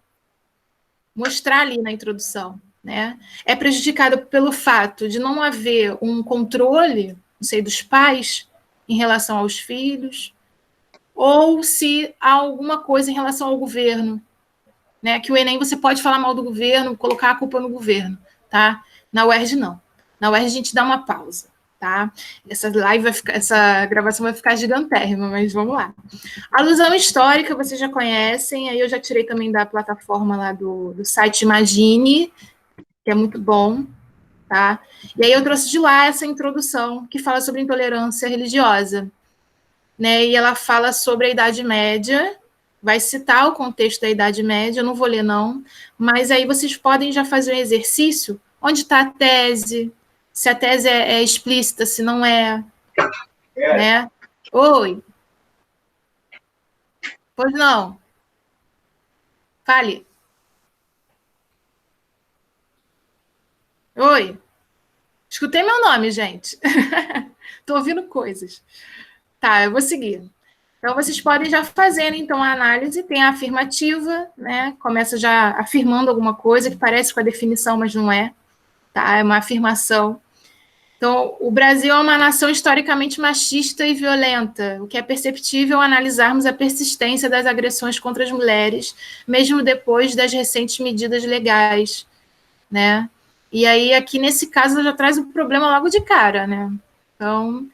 [SPEAKER 1] Mostrar ali na introdução. Né? É prejudicada pelo fato de não haver um controle, não sei, dos pais em relação aos filhos, ou se há alguma coisa em relação ao governo, né? Que o Enem você pode falar mal do governo, colocar a culpa no governo, tá? Na UERJ não. Na UERJ a gente dá uma pausa, tá? Essa gravação vai ficar gigantérrima, mas vamos lá. Alusão histórica vocês já conhecem, aí eu já tirei também da plataforma lá do site Imagine, que é muito bom, tá? E aí eu trouxe de lá essa introdução que fala sobre intolerância religiosa, né? E ela fala sobre a Idade Média, vai citar o contexto da Idade Média, eu não vou ler não, mas aí vocês podem já fazer um exercício, onde está a tese, se a tese é explícita, se não é, né? Oi. Pois não. Fale. Oi. Escutei meu nome, gente. Estou ouvindo coisas. Tá, eu vou seguir. Então, vocês podem já fazer, então, a análise. Tem a afirmativa, né? Começa já afirmando alguma coisa que parece com a definição, mas não é. Tá? É uma afirmação. Então, o Brasil é uma nação historicamente machista e violenta, o que é perceptível ao analisarmos a persistência das agressões contra as mulheres, mesmo depois das recentes medidas legais, né? E aí, aqui nesse caso, ela já traz o problema logo de cara, né? Então,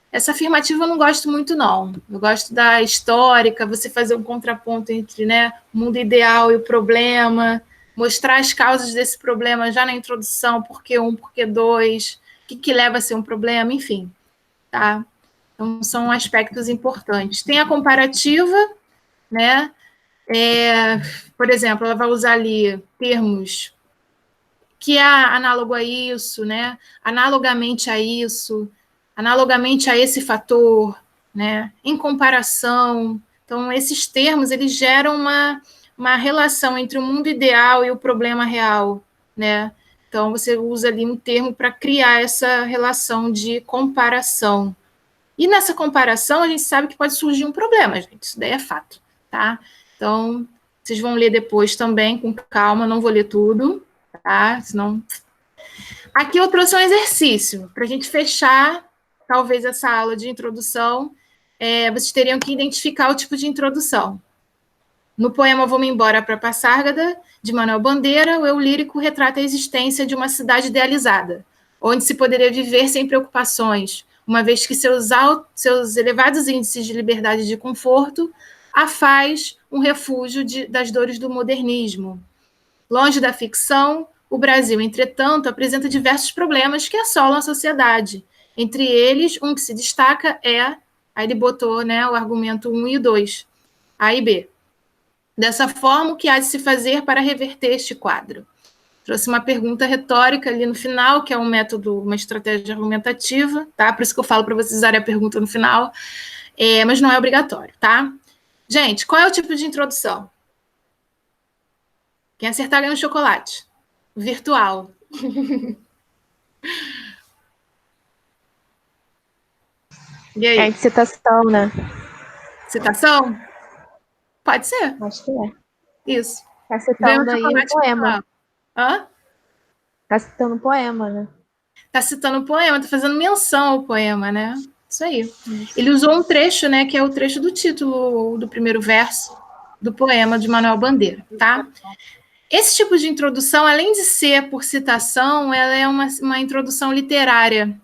[SPEAKER 1] essa afirmativa eu não gosto muito, não. Eu gosto da histórica, você fazer um contraponto entre, né, o mundo ideal e o problema, mostrar as causas desse problema já na introdução, por que 1, por que 2, o que leva a ser um problema, enfim, tá? Então, são aspectos importantes. Tem a comparativa, né? Por exemplo, ela vai usar ali termos que é análogo a isso, né? Analogamente a isso, analogamente a esse fator, né? Em comparação. Então, esses termos, eles geram uma relação entre o mundo ideal e o problema real, né? Então, você usa ali um termo para criar essa relação de comparação. E nessa comparação, a gente sabe que pode surgir um problema, gente. Isso daí é fato, tá? Então, vocês vão ler depois também, com calma, não vou ler tudo, tá? Senão... Aqui eu trouxe um exercício para a gente fechar, talvez, essa aula de introdução. Vocês teriam que identificar o tipo de introdução. No poema Vou-me Embora para Passárgada, de Manuel Bandeira, o eu lírico retrata a existência de uma cidade idealizada, onde se poderia viver sem preocupações, uma vez que seus elevados índices de liberdade e de conforto a faz um refúgio das dores do modernismo. Longe da ficção, o Brasil, entretanto, apresenta diversos problemas que assolam a sociedade. Entre eles, um que se destaca aí ele botou, né, o argumento 1 e 2, A e B. Dessa forma, o que há de se fazer para reverter este quadro? Trouxe uma pergunta retórica ali no final, que é um método, uma estratégia argumentativa, tá? Por isso que eu falo para vocês usarem a pergunta no final, mas não é obrigatório, tá? Gente, qual é o tipo de introdução? Quem acertar ganha um chocolate. Virtual. E aí?
[SPEAKER 4] É de citação, né?
[SPEAKER 1] Citação? Pode ser.
[SPEAKER 4] Acho que é.
[SPEAKER 1] Isso.
[SPEAKER 4] Tá
[SPEAKER 1] Ganha
[SPEAKER 4] citando
[SPEAKER 1] um
[SPEAKER 4] aí um
[SPEAKER 1] chocolate
[SPEAKER 4] poema.
[SPEAKER 1] virtual. Hã?
[SPEAKER 4] Tá citando um poema, né?
[SPEAKER 1] Tá citando o poema, tá fazendo menção ao poema, né? Isso aí. Ele usou um trecho, né, que é o trecho do título do primeiro verso do poema de Manuel Bandeira, tá? Esse tipo de introdução, além de ser por citação, ela é uma introdução literária,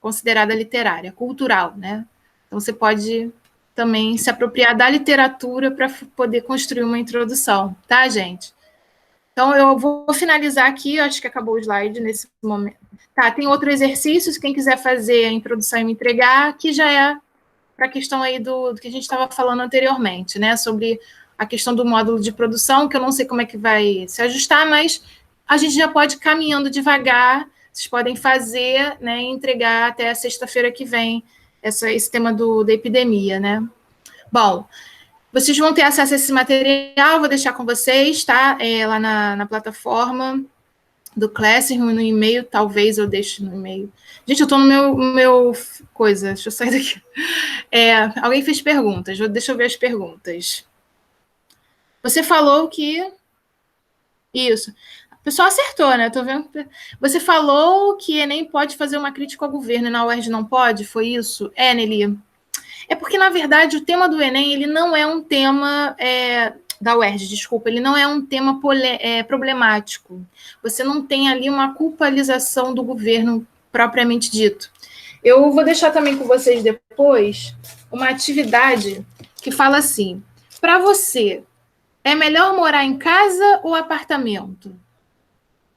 [SPEAKER 1] considerada literária, cultural, né? Então você pode também se apropriar da literatura para poder construir uma introdução, tá, gente? Então, eu vou finalizar aqui, acho que acabou o slide nesse momento. Tá, tem outro exercício, se quem quiser fazer a introdução e me entregar, que já é para a questão aí do que a gente estava falando anteriormente, né, sobre a questão do módulo de produção, que eu não sei como é que vai se ajustar, mas a gente já pode ir caminhando devagar, vocês podem fazer, né, e entregar até a sexta-feira que vem esse tema da epidemia, né. Bom, vocês vão ter acesso a esse material, vou deixar com vocês, tá? Lá na plataforma do Classroom, no e-mail, talvez eu deixe no e-mail. Gente, eu estou no meu coisa, deixa eu sair daqui. Alguém fez perguntas, deixa eu ver as perguntas. Você falou que... Isso. O pessoal acertou, né? Tô vendo. Você falou que Enem pode fazer uma crítica ao governo e na UERJ não pode? Foi isso? Nelly. É porque, na verdade, o tema do Enem, ele não é um tema da UERJ, desculpa, ele não é um tema problemático. Você não tem ali uma culpabilização do governo propriamente dito. Eu vou deixar também com vocês depois uma atividade que fala assim, para você, é melhor morar em casa ou apartamento?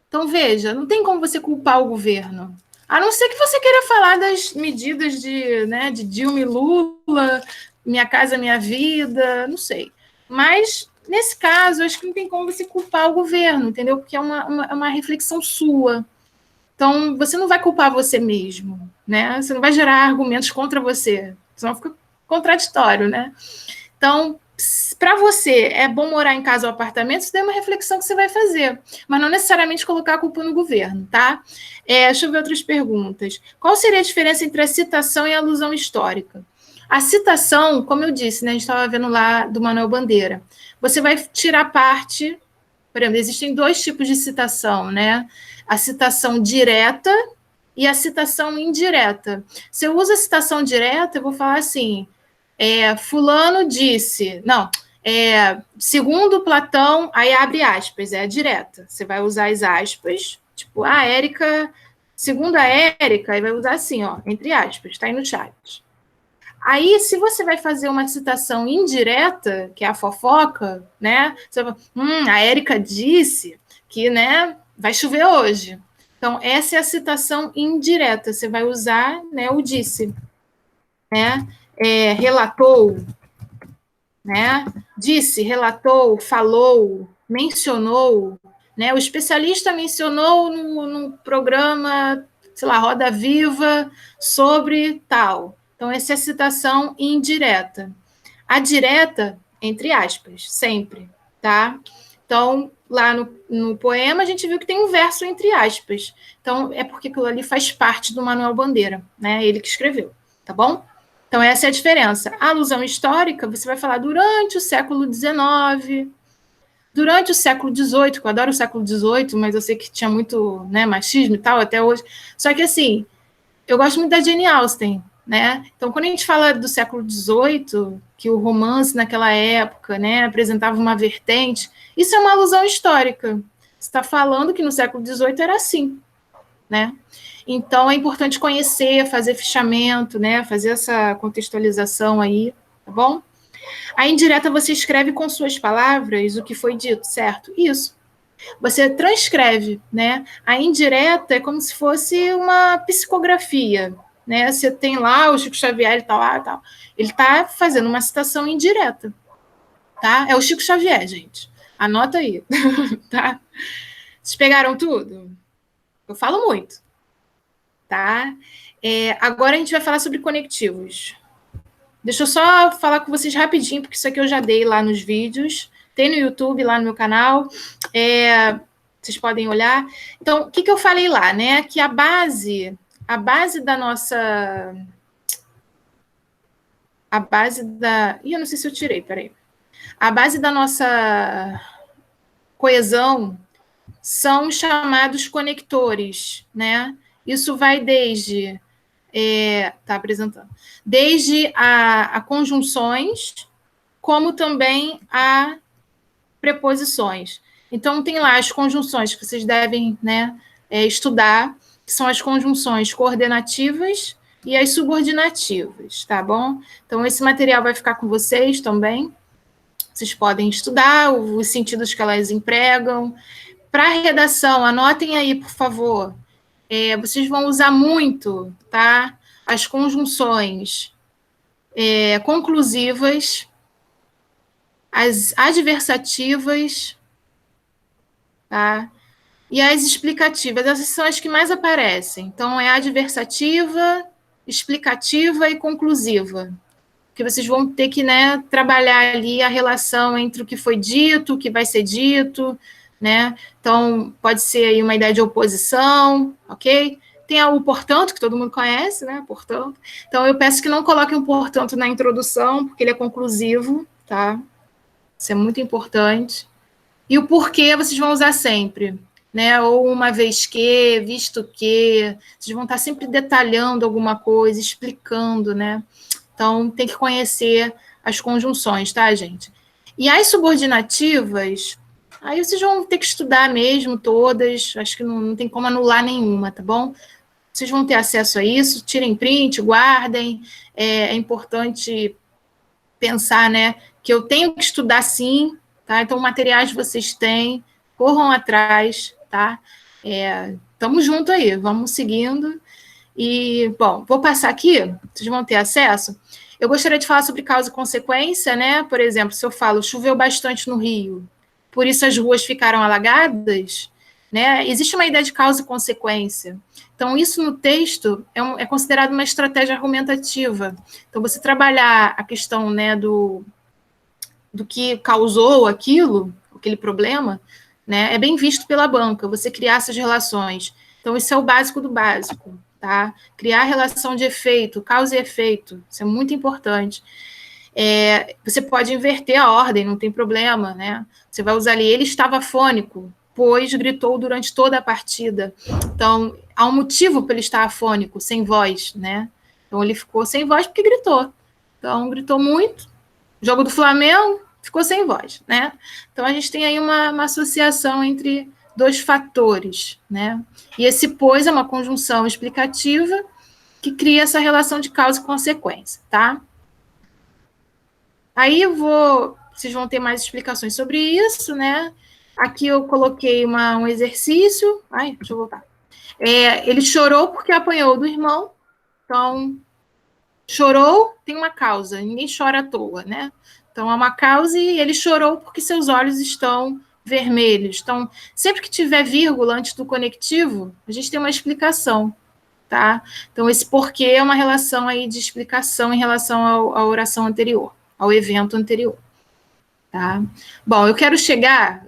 [SPEAKER 1] Então, veja, não tem como você culpar o governo. A não ser que você queira falar das medidas de Dilma e Lula, Minha Casa Minha Vida, não sei. Mas, nesse caso, acho que não tem como você culpar o governo, entendeu? Porque é uma reflexão sua. Então, você não vai culpar você mesmo, né? Você não vai gerar argumentos contra você, senão fica contraditório, né? Então, para você, é bom morar em casa ou apartamento? Isso daí é uma reflexão que você vai fazer, mas não necessariamente colocar a culpa no governo, tá? Deixa eu ver outras perguntas. Qual seria a diferença entre a citação e a alusão histórica? A citação, como eu disse, né, a gente estava vendo lá do Manuel Bandeira, você vai tirar parte, por exemplo, existem dois tipos de citação, né? A citação direta e a citação indireta. Se eu uso a citação direta, eu vou falar assim... fulano disse, não, segundo Platão, aí abre aspas, é direta. Você vai usar as aspas, tipo, a Érica, segundo a Érica, aí vai usar assim, ó, entre aspas, tá aí no chat. Aí, se você vai fazer uma citação indireta, que é a fofoca, né, você vai, a Érica disse que, né, vai chover hoje. Então, essa é a citação indireta, você vai usar, né, o disse, né, relatou, né? Disse, relatou, falou, mencionou, né? O especialista mencionou no programa, sei lá, Roda Viva, sobre tal. Então, essa é a citação indireta. A direta, entre aspas, sempre, tá? Então, lá no poema, a gente viu que tem um verso entre aspas. Então, é porque aquilo ali faz parte do Manuel Bandeira, né? Ele que escreveu, tá bom? Então, essa é a diferença. A alusão histórica, você vai falar durante o século XIX, durante o século XVIII, que eu adoro o século XVIII, mas eu sei que tinha muito, né, machismo e tal, até hoje. Só que, assim, eu gosto muito da Jane Austen, né? Então, quando a gente fala do século XVIII, que o romance naquela época, né, apresentava uma vertente, isso é uma alusão histórica. Você está falando que no século XVIII era assim, né? Então, é importante conhecer, fazer fichamento, né? Fazer essa contextualização aí, tá bom? A indireta você escreve com suas palavras o que foi dito, certo? Isso. Você transcreve, né? A indireta é como se fosse uma psicografia, né? Você tem lá o Chico Xavier, ele tá lá e tal. Ele tá fazendo uma citação indireta, tá? É o Chico Xavier, gente. Anota aí, tá? Vocês pegaram tudo? Eu falo muito, tá? Agora a gente vai falar sobre conectivos. Deixa eu só falar com vocês rapidinho, porque isso aqui eu já dei lá nos vídeos. Tem no YouTube, lá no meu canal. Vocês podem olhar. Então, o que eu falei lá, né? Que a base da nossa... eu não sei se eu tirei, peraí. A base da nossa coesão são os chamados conectores, né? Isso vai desde... tá apresentando. Desde a conjunções, como também a preposições. Então, tem lá as conjunções que vocês devem, né, estudar, que são as conjunções coordenativas e as subordinativas, tá bom? Então, esse material vai ficar com vocês também. Vocês podem estudar os sentidos que elas empregam. Para a redação, anotem aí, por favor. Vocês vão usar muito, tá? As conjunções conclusivas, as adversativas, tá? E as explicativas. Essas são as que mais aparecem. Então, é adversativa, explicativa e conclusiva. Que vocês vão ter que, né, trabalhar ali a relação entre o que foi dito, o que vai ser dito, né? Então, pode ser aí uma ideia de oposição, ok? Tem o portanto, que todo mundo conhece, né? Portanto. Então, eu peço que não coloquem o portanto na introdução, porque ele é conclusivo, tá? Isso é muito importante. E o porquê vocês vão usar sempre, né? Ou uma vez que, visto que, vocês vão estar sempre detalhando alguma coisa, explicando, né? Então, tem que conhecer as conjunções, tá, gente? E as subordinativas, aí vocês vão ter que estudar mesmo todas, acho que não tem como anular nenhuma, tá bom? Vocês vão ter acesso a isso, tirem print, guardem, é importante pensar, né, que eu tenho que estudar sim, tá? Então, materiais vocês têm, corram atrás, tá? Tamo junto aí, vamos seguindo. E, bom, vou passar aqui, vocês vão ter acesso. Eu gostaria de falar sobre causa e consequência, né? Por exemplo, se eu falo, choveu bastante no Rio, por isso as ruas ficaram alagadas, né? Existe uma ideia de causa e consequência. Então, isso no texto é considerado uma estratégia argumentativa. Então, você trabalhar a questão, né, do que causou aquele problema, né, é bem visto pela banca, você criar essas relações. Então, isso é o básico do básico, tá? Criar relação de efeito, causa e efeito, isso é muito importante. Você pode inverter a ordem, não tem problema, né? Você vai usar ali, ele estava afônico, pois gritou durante toda a partida. Então, há um motivo para ele estar afônico, sem voz, né? Então, ele ficou sem voz porque gritou. Então, gritou muito. Jogo do Flamengo, ficou sem voz, né? Então, a gente tem aí uma associação entre dois fatores, né? E esse pois é uma conjunção explicativa que cria essa relação de causa e consequência, tá? Aí vocês vão ter mais explicações sobre isso, né? Aqui eu coloquei um exercício. Ai, deixa eu voltar. Ele chorou porque apanhou do irmão. Então, chorou tem uma causa. Ninguém chora à toa, né? Então, há uma causa e ele chorou porque seus olhos estão vermelhos. Então, sempre que tiver vírgula antes do conectivo, a gente tem uma explicação, tá? Então, esse porquê é uma relação aí de explicação em relação à oração anterior, ao evento anterior. Tá? Bom, eu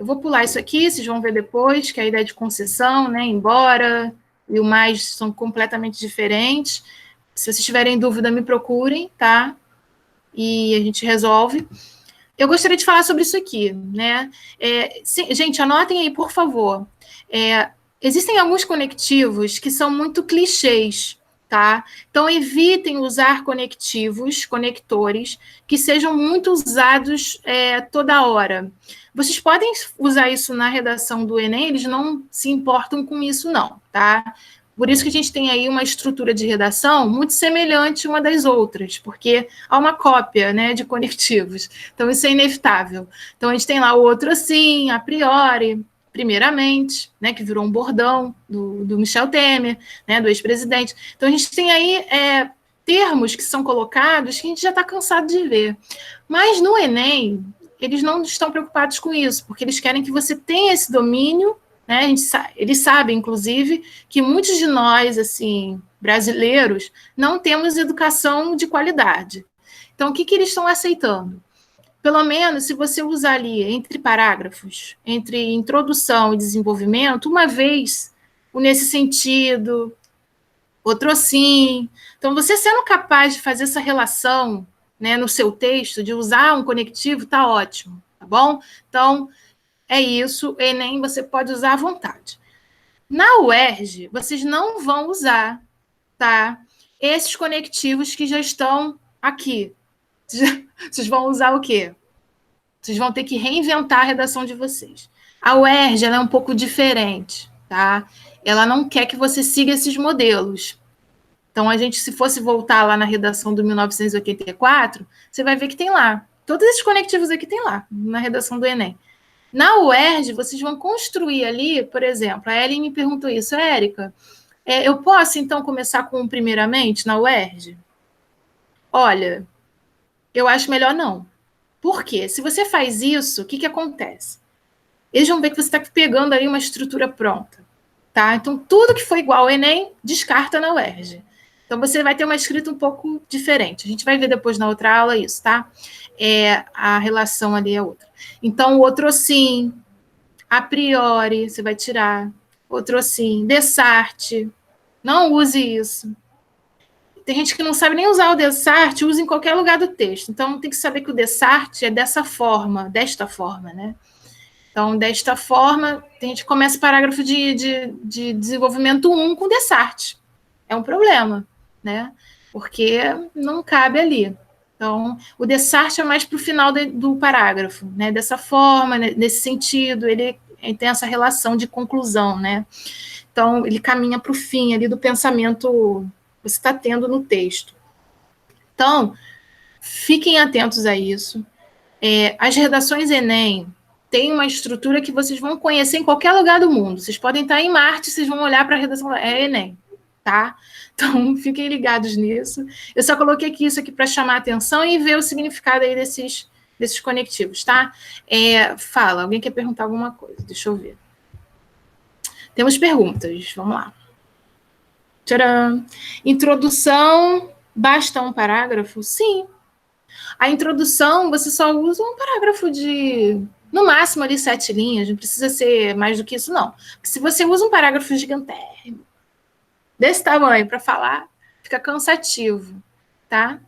[SPEAKER 1] vou pular isso aqui, vocês vão ver depois, que é a ideia de concessão, né, embora e o mais são completamente diferentes. Se vocês tiverem dúvida, me procurem, tá? E a gente resolve. Eu gostaria de falar sobre isso aqui, né? Gente, anotem aí, por favor. Existem alguns conectivos que são muito clichês, tá? Então, evitem usar conectores, que sejam muito usados toda hora. Vocês podem usar isso na redação do Enem, eles não se importam com isso, não, tá? Por isso que a gente tem aí uma estrutura de redação muito semelhante uma das outras, porque há uma cópia, né, de conectivos. Então, isso é inevitável. Então, a gente tem lá o outro assim, a priori, primeiramente, né, que virou um bordão do Michel Temer, né, do ex-presidente. Então, a gente tem aí termos que são colocados que a gente já está cansado de ver. Mas no Enem, eles não estão preocupados com isso, porque eles querem que você tenha esse domínio, né? Eles sabem, inclusive, que muitos de nós, assim, brasileiros, não temos educação de qualidade. Então, o que eles estão aceitando? Pelo menos, se você usar ali entre parágrafos, entre introdução e desenvolvimento, uma vez o nesse sentido, outro assim. Então, você sendo capaz de fazer essa relação, né, no seu texto, de usar um conectivo, tá ótimo, tá bom? Então, é isso. Enem você pode usar à vontade. Na UERJ, vocês não vão usar, tá? Esses conectivos que já estão aqui. Vocês vão usar o quê? Vocês vão ter que reinventar a redação de vocês. A UERJ ela é um pouco diferente, tá? Ela não quer que você siga esses modelos. Então, a gente, se fosse voltar lá na redação do 1984, você vai ver que tem lá. Todos esses conectivos aqui tem lá, na redação do Enem. Na UERJ, vocês vão construir ali, por exemplo, a Ellen me perguntou isso, Érica, eu posso, então, começar com primeiramente na UERJ? Olha, eu acho melhor não. Por quê? Se você faz isso, o que acontece? Eles vão ver que você está pegando aí uma estrutura pronta, tá? Então, tudo que for igual ao Enem, descarta na UERJ. Então, você vai ter uma escrita um pouco diferente. A gente vai ver depois na outra aula isso, tá? A relação ali é outra. Então, o outro sim, a priori, você vai tirar. Outro sim, dessarte. Não use isso. Tem gente que não sabe nem usar o dessarte, usa em qualquer lugar do texto. Então, tem que saber que o dessarte é desta forma, né? Então, desta forma, a gente começa o parágrafo de desenvolvimento 1 com dessarte. É um problema, né? Porque não cabe ali. Então, o dessarte é mais para o final do parágrafo, né? Dessa forma, né? Nesse sentido, ele tem essa relação de conclusão, né? Então, ele caminha para o fim ali do pensamento que você está tendo no texto. Então, fiquem atentos a isso. As redações Enem têm uma estrutura que vocês vão conhecer em qualquer lugar do mundo. Vocês podem estar em Marte, vocês vão olhar para a redação, Enem, tá? Então, fiquem ligados nisso. Eu só coloquei aqui isso aqui para chamar a atenção e ver o significado aí desses conectivos, tá? Fala, alguém quer perguntar alguma coisa? Deixa eu ver. Temos perguntas, vamos lá. Tcharam! Introdução, basta um parágrafo? Sim. A introdução, você só usa um parágrafo de, no máximo, ali 7 linhas, não precisa ser mais do que isso, não. Porque se você usa um parágrafo gigantesco, desse tamanho, para falar, fica cansativo, tá?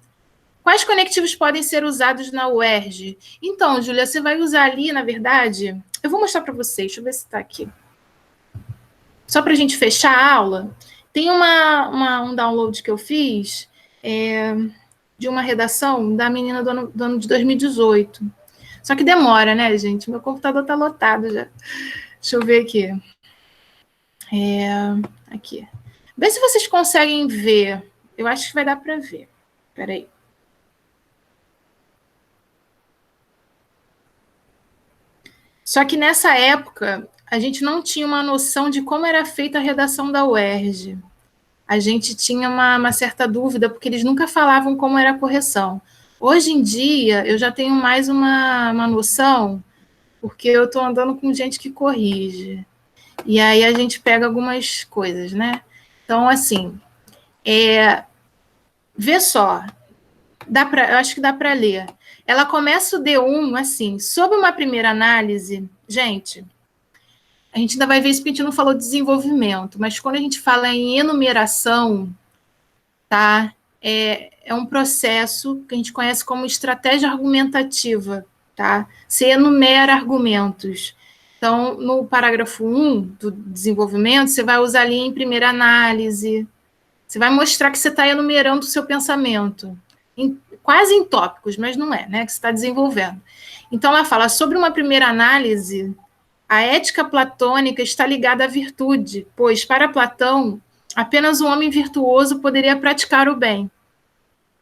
[SPEAKER 1] Quais conectivos podem ser usados na UERJ? Então, Júlia, você vai usar ali, na verdade, eu vou mostrar para vocês, deixa eu ver se está aqui. Só para a gente fechar a aula, tem um download que eu fiz de uma redação da menina do ano de 2018. Só que demora, né, gente? Meu computador está lotado já. Deixa eu ver aqui. Aqui. Vê se vocês conseguem ver. Eu acho que vai dar para ver. Espera aí. Só que nessa época, a gente não tinha uma noção de como era feita a redação da UERJ. A gente tinha uma certa dúvida, porque eles nunca falavam como era a correção. Hoje em dia, eu já tenho mais uma noção, porque eu estou andando com gente que corrige. E aí a gente pega algumas coisas, né? Então, assim, vê só, eu acho que dá para ler. Ela começa o D1, assim, sob uma primeira análise, gente, a gente ainda vai ver isso porque a gente não falou de desenvolvimento, mas quando a gente fala em enumeração, tá? É um processo que a gente conhece como estratégia argumentativa, tá? Você enumera argumentos. Então, no parágrafo 1 do desenvolvimento, você vai usar ali em primeira análise, você vai mostrar que você está enumerando o seu pensamento, quase em tópicos, mas não é, né? Que você está desenvolvendo. Então, ela fala sobre uma primeira análise. A ética platônica está ligada à virtude, pois, para Platão, apenas um homem virtuoso poderia praticar o bem.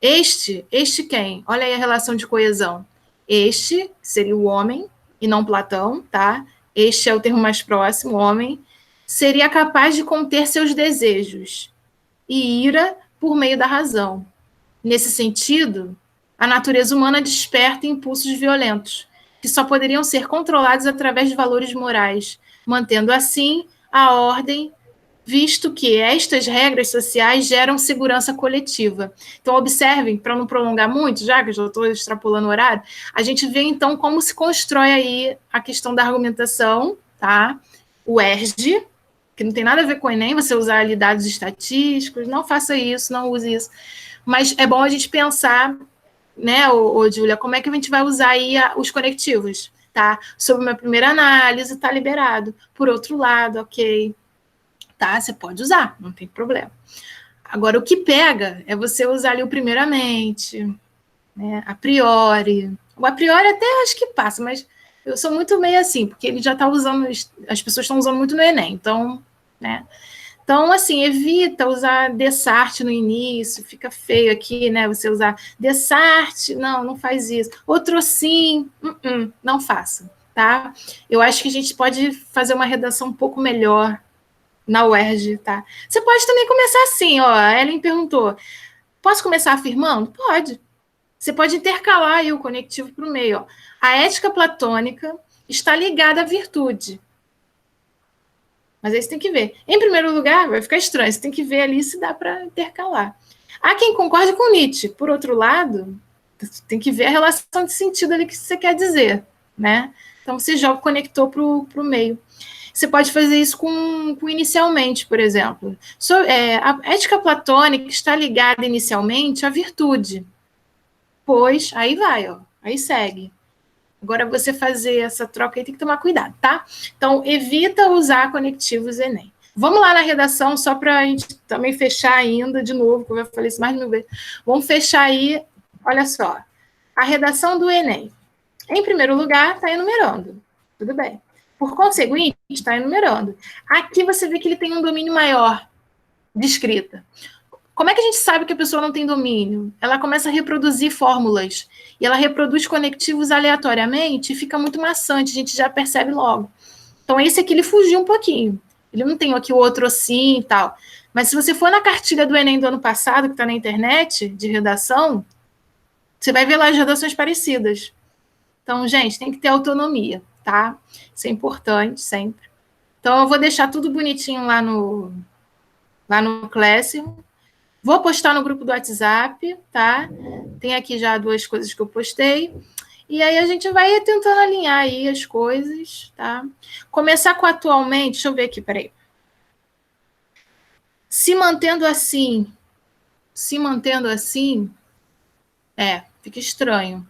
[SPEAKER 1] Este quem? Olha aí a relação de coesão. Este seria o homem, e não Platão, tá? Este é o termo mais próximo, homem, seria capaz de conter seus desejos e ira por meio da razão. Nesse sentido, a natureza humana desperta impulsos violentos, que só poderiam ser controlados através de valores morais, mantendo assim a ordem, visto que estas regras sociais geram segurança coletiva. Então, observem, para não prolongar muito, já que eu já estou extrapolando o horário, a gente vê, então, como se constrói aí a questão da argumentação, tá? O ERG, que não tem nada a ver com o Enem, você usar ali dados estatísticos, não faça isso, não use isso. Mas é bom a gente pensar, né, Júlia, como é que a gente vai usar aí os conectivos, tá? Sob uma primeira análise, tá liberado. Por outro lado, ok, tá? Você pode usar, não tem problema. Agora, o que pega é você usar ali o primeiramente, né, a priori. O a priori até acho que passa, mas eu sou muito meio assim, porque ele já está usando, as pessoas estão usando muito no Enem, então, né? Então, assim, evita usar Dessart no início, fica feio aqui, né? Você usar Dessart, não faz isso. Outro sim, não faça, tá? Eu acho que a gente pode fazer uma redação um pouco melhor na UERJ, tá? Você pode também começar assim, ó, a Ellen perguntou, posso começar afirmando? Pode. Você pode intercalar aí o conectivo para o meio, ó. A ética platônica está ligada à virtude. Mas aí você tem que ver. Em primeiro lugar, vai ficar estranho, você tem que ver ali se dá para intercalar. Há quem concorde com Nietzsche. Por outro lado, tem que ver a relação de sentido ali que você quer dizer, né? Então, você joga o conector para o meio. Você pode fazer isso com inicialmente, por exemplo. A ética platônica está ligada inicialmente à virtude. Pois, aí vai, ó, aí segue. Agora, você fazer essa troca aí tem que tomar cuidado, tá? Então, evita usar conectivos Enem. Vamos lá na redação, só para a gente também fechar ainda, de novo, como eu falei isso mais de 1000 vezes. Vamos fechar aí, olha só. A redação do Enem. Em primeiro lugar, está enumerando. Tudo bem. Por conseguinte, está enumerando. Aqui você vê que ele tem um domínio maior de escrita. Como é que a gente sabe que a pessoa não tem domínio? Ela começa a reproduzir fórmulas. E ela reproduz conectivos aleatoriamente e fica muito maçante, a gente já percebe logo. Então, esse aqui ele fugiu um pouquinho. Ele não tem aqui o outro assim e tal. Mas se você for na cartilha do Enem do ano passado, que está na internet, de redação, você vai ver lá as redações parecidas. Então, gente, tem que ter autonomia, tá? Isso é importante sempre. Então, eu vou deixar tudo bonitinho lá no Classroom. Vou postar no grupo do WhatsApp, tá? Tem aqui já 2 coisas que eu postei. E aí a gente vai tentando alinhar aí as coisas, tá? Começar com atualmente, deixa eu ver aqui, peraí. Se mantendo assim, fica estranho.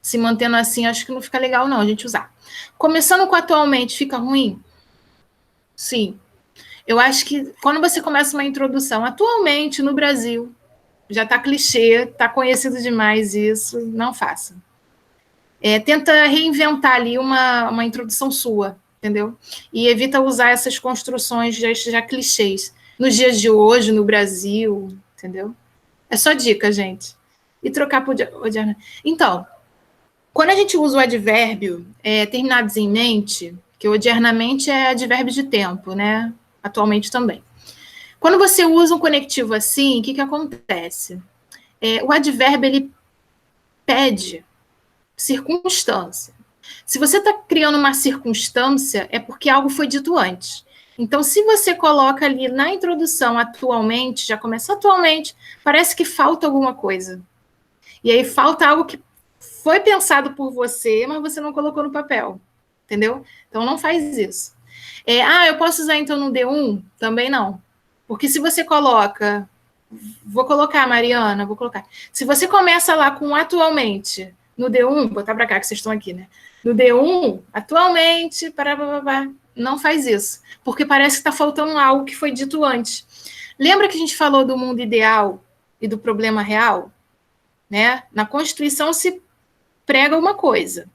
[SPEAKER 1] Se mantendo assim, acho que não fica legal não a gente usar. Começando com atualmente, fica ruim? Sim. Eu acho que quando você começa uma introdução, atualmente no Brasil, já está clichê, está conhecido demais isso, não faça. Tenta reinventar ali uma introdução sua, entendeu? E evita usar essas construções já clichês. Nos dias de hoje, no Brasil, entendeu? É só dica, gente. E trocar por... Então, quando a gente usa o advérbio terminados em mente, que odiernamente é advérbio de tempo, né? Atualmente também. Quando você usa um conectivo assim, o que acontece? O advérbio, ele pede circunstância. Se você está criando uma circunstância, é porque algo foi dito antes. Então, se você coloca ali na introdução atualmente, já começa atualmente, parece que falta alguma coisa. E aí falta algo que foi pensado por você, mas você não colocou no papel. Entendeu? Então, não faz isso. Eu posso usar, então, no D1? Também não. Porque se você coloca... Vou colocar, Mariana, vou colocar. Se você começa lá com atualmente, no D1, vou botar para cá, que vocês estão aqui, né? No D1, atualmente, não faz isso. Porque parece que está faltando algo que foi dito antes. Lembra que a gente falou do mundo ideal e do problema real? Né? Na Constituição se prega uma coisa.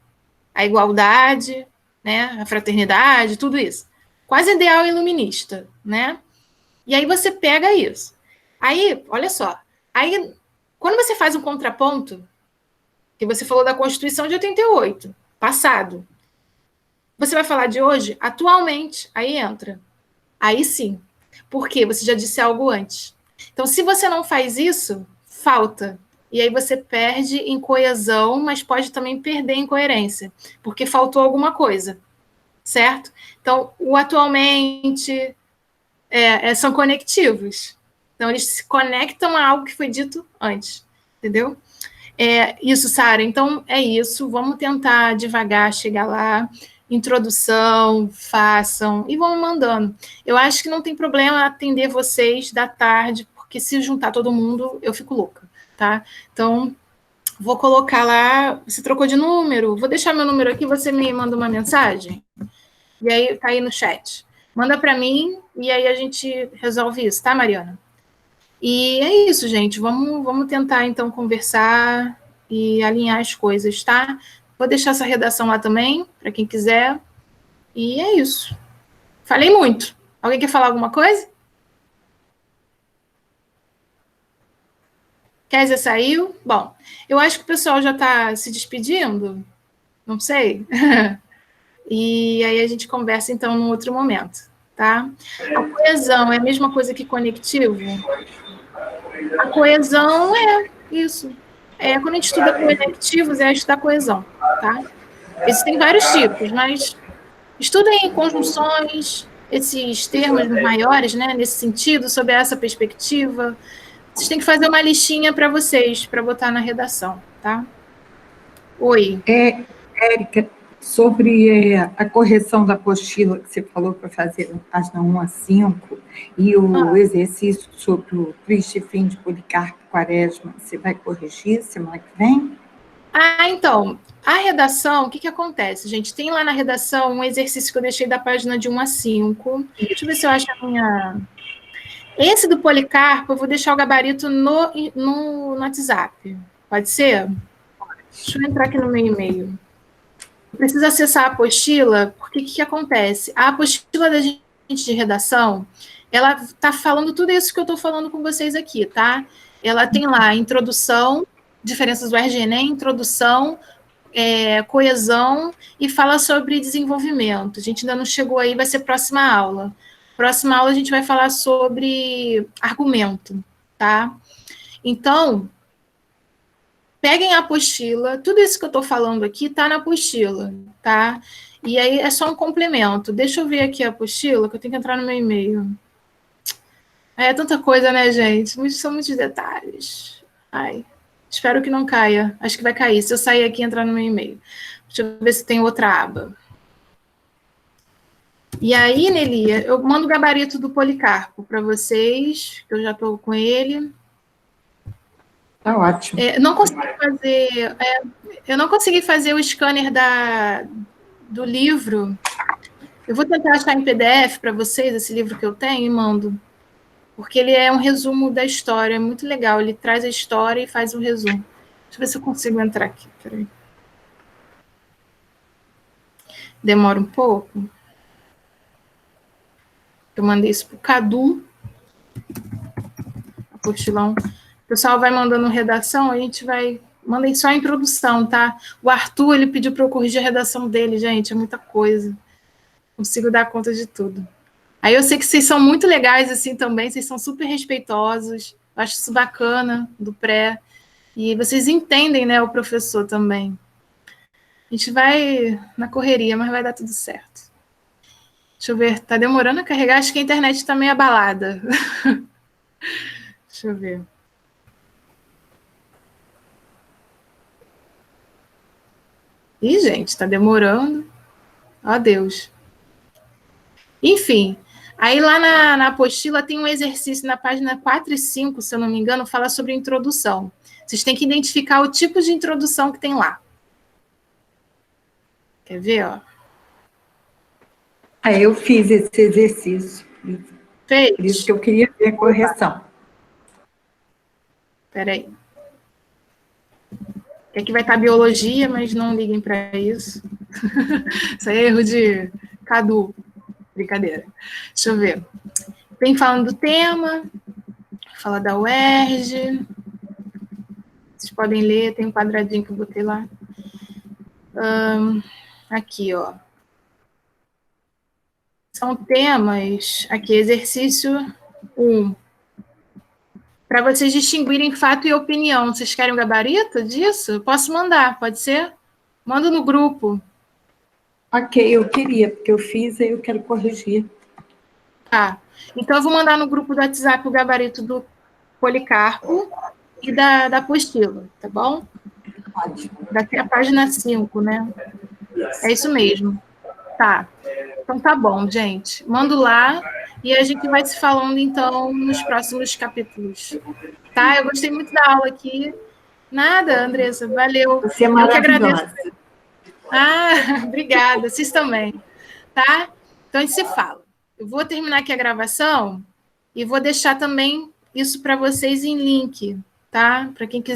[SPEAKER 1] A igualdade, né? A fraternidade, tudo isso. Quase ideal iluminista, né? E aí você pega isso. Aí, olha só. Aí, quando você faz um contraponto, que você falou da Constituição de 88, passado, você vai falar de hoje, atualmente, aí entra. Aí sim. Porque você já disse algo antes. Então, se você não faz isso, falta. E aí você perde em coesão, mas pode também perder em coerência, porque faltou alguma coisa. certo? Então, o atualmente são conectivos. Então, eles se conectam a algo que foi dito antes, entendeu? Isso, Sara. Então, é isso. Vamos tentar devagar chegar lá. Introdução, façam, e vão mandando. Eu acho que não tem problema atender vocês da tarde, porque se juntar todo mundo, eu fico louca, tá? Então, vou colocar lá, você trocou de número, vou deixar meu número aqui, você me manda uma mensagem, e aí tá aí no chat. Manda para mim, e aí a gente resolve isso, tá, Mariana? E é isso, gente, vamos tentar, então, conversar e alinhar as coisas, tá? Vou deixar essa redação lá também, para quem quiser, e é isso. Falei muito. Alguém quer falar alguma coisa? Kézia saiu? Bom, eu acho que o pessoal já está se despedindo, não sei. E aí a gente conversa, então, num outro momento, tá? A coesão é a mesma coisa que conectivo? A coesão é isso. Quando a gente estuda conectivos, é estudar coesão, tá? Existem vários tipos, mas estudem conjunções, esses termos maiores, né, nesse sentido, sob essa perspectiva. Vocês têm que fazer uma listinha para vocês, para botar na redação, tá? Oi.
[SPEAKER 5] Érica, sobre a correção da apostila que você falou para fazer na página 1 a 5, e o exercício sobre o triste fim de Policarpo Quaresma, você vai corrigir semana que vem?
[SPEAKER 1] Então, a redação, o que acontece, gente? Tem lá na redação um exercício que eu deixei da página de 1 a 5. Deixa eu ver se eu acho a minha... Esse do Policarpo, eu vou deixar o gabarito no WhatsApp. Pode ser? Deixa eu entrar aqui no meu e-mail. Precisa acessar a apostila, porque o que acontece? A apostila da gente de redação, ela está falando tudo isso que eu estou falando com vocês aqui, tá? Ela tem lá introdução, diferenças do RG, né? Introdução, coesão, e fala sobre desenvolvimento. A gente ainda não chegou aí, vai ser próxima aula. Próxima aula a gente vai falar sobre argumento, tá? Então, peguem a apostila, tudo isso que eu estou falando aqui está na apostila, tá? E aí é só um complemento. Deixa eu ver aqui a apostila, que eu tenho que entrar no meu e-mail. É tanta coisa, né, gente? São muitos detalhes. Ai, espero que não caia. Acho que vai cair. Se eu sair aqui e entrar no meu e-mail. Deixa eu ver se tem outra aba. E aí, Nelia, eu mando o gabarito do Policarpo para vocês, que eu já estou com ele.
[SPEAKER 5] Tá ótimo.
[SPEAKER 1] Eu não consegui fazer o scanner do livro. Eu vou tentar achar em PDF para vocês esse livro que eu tenho e mando. Porque ele é um resumo da história, é muito legal. Ele traz a história e faz o resumo. Deixa eu ver se eu consigo entrar aqui. Peraí. Demora um pouco. Eu mandei isso para o Cadu. Apostilão. O pessoal vai mandando redação, a gente vai... Mandem só a introdução, tá? O Arthur, ele pediu para eu corrigir a redação dele, gente, é muita coisa. Não consigo dar conta de tudo. Aí eu sei que vocês são muito legais, assim, também, vocês são super respeitosos, eu acho isso bacana, do pré, e vocês entendem, né, o professor também. A gente vai na correria, mas vai dar tudo certo. Deixa eu ver, tá demorando a carregar, acho que a internet está meio abalada. Deixa eu ver. Ih, gente, tá demorando. Ó Deus. Enfim, aí lá na apostila tem um exercício na página 4 e 5, se eu não me engano, fala sobre introdução. Vocês têm que identificar o tipo de introdução que tem lá. Quer ver, ó?
[SPEAKER 5] Eu fiz esse exercício.
[SPEAKER 1] Fez?
[SPEAKER 5] Por isso que eu queria ver a correção.
[SPEAKER 1] Espera aí. Aqui vai estar biologia, mas não liguem para isso. Isso aí é erro de Cadu. Brincadeira. Deixa eu ver. Vem falando do tema, fala da UERJ. Vocês podem ler, tem um quadradinho que eu botei lá. Aqui, ó. São temas, aqui, exercício 1. Para vocês distinguirem fato e opinião. Vocês querem um gabarito disso? Eu posso mandar, pode ser? Manda no grupo.
[SPEAKER 5] Ok, eu queria, porque eu fiz e eu quero corrigir.
[SPEAKER 1] Tá. Então, eu vou mandar no grupo do WhatsApp o gabarito do Policarpo e da apostila, tá bom?
[SPEAKER 5] Ótimo.
[SPEAKER 1] Daqui a página 5, né? É isso mesmo. Tá. Então, tá bom, gente. Mando lá e a gente vai se falando, então, nos próximos capítulos. Tá? Eu gostei muito da aula aqui. Nada, Andressa. Valeu.
[SPEAKER 5] Você é
[SPEAKER 1] Eu que agradeço.
[SPEAKER 5] maravilhosa.
[SPEAKER 1] Obrigada. Vocês também. Tá? Então, a gente se fala. Eu vou terminar aqui a gravação e vou deixar também isso para vocês em link, tá? Para quem quiser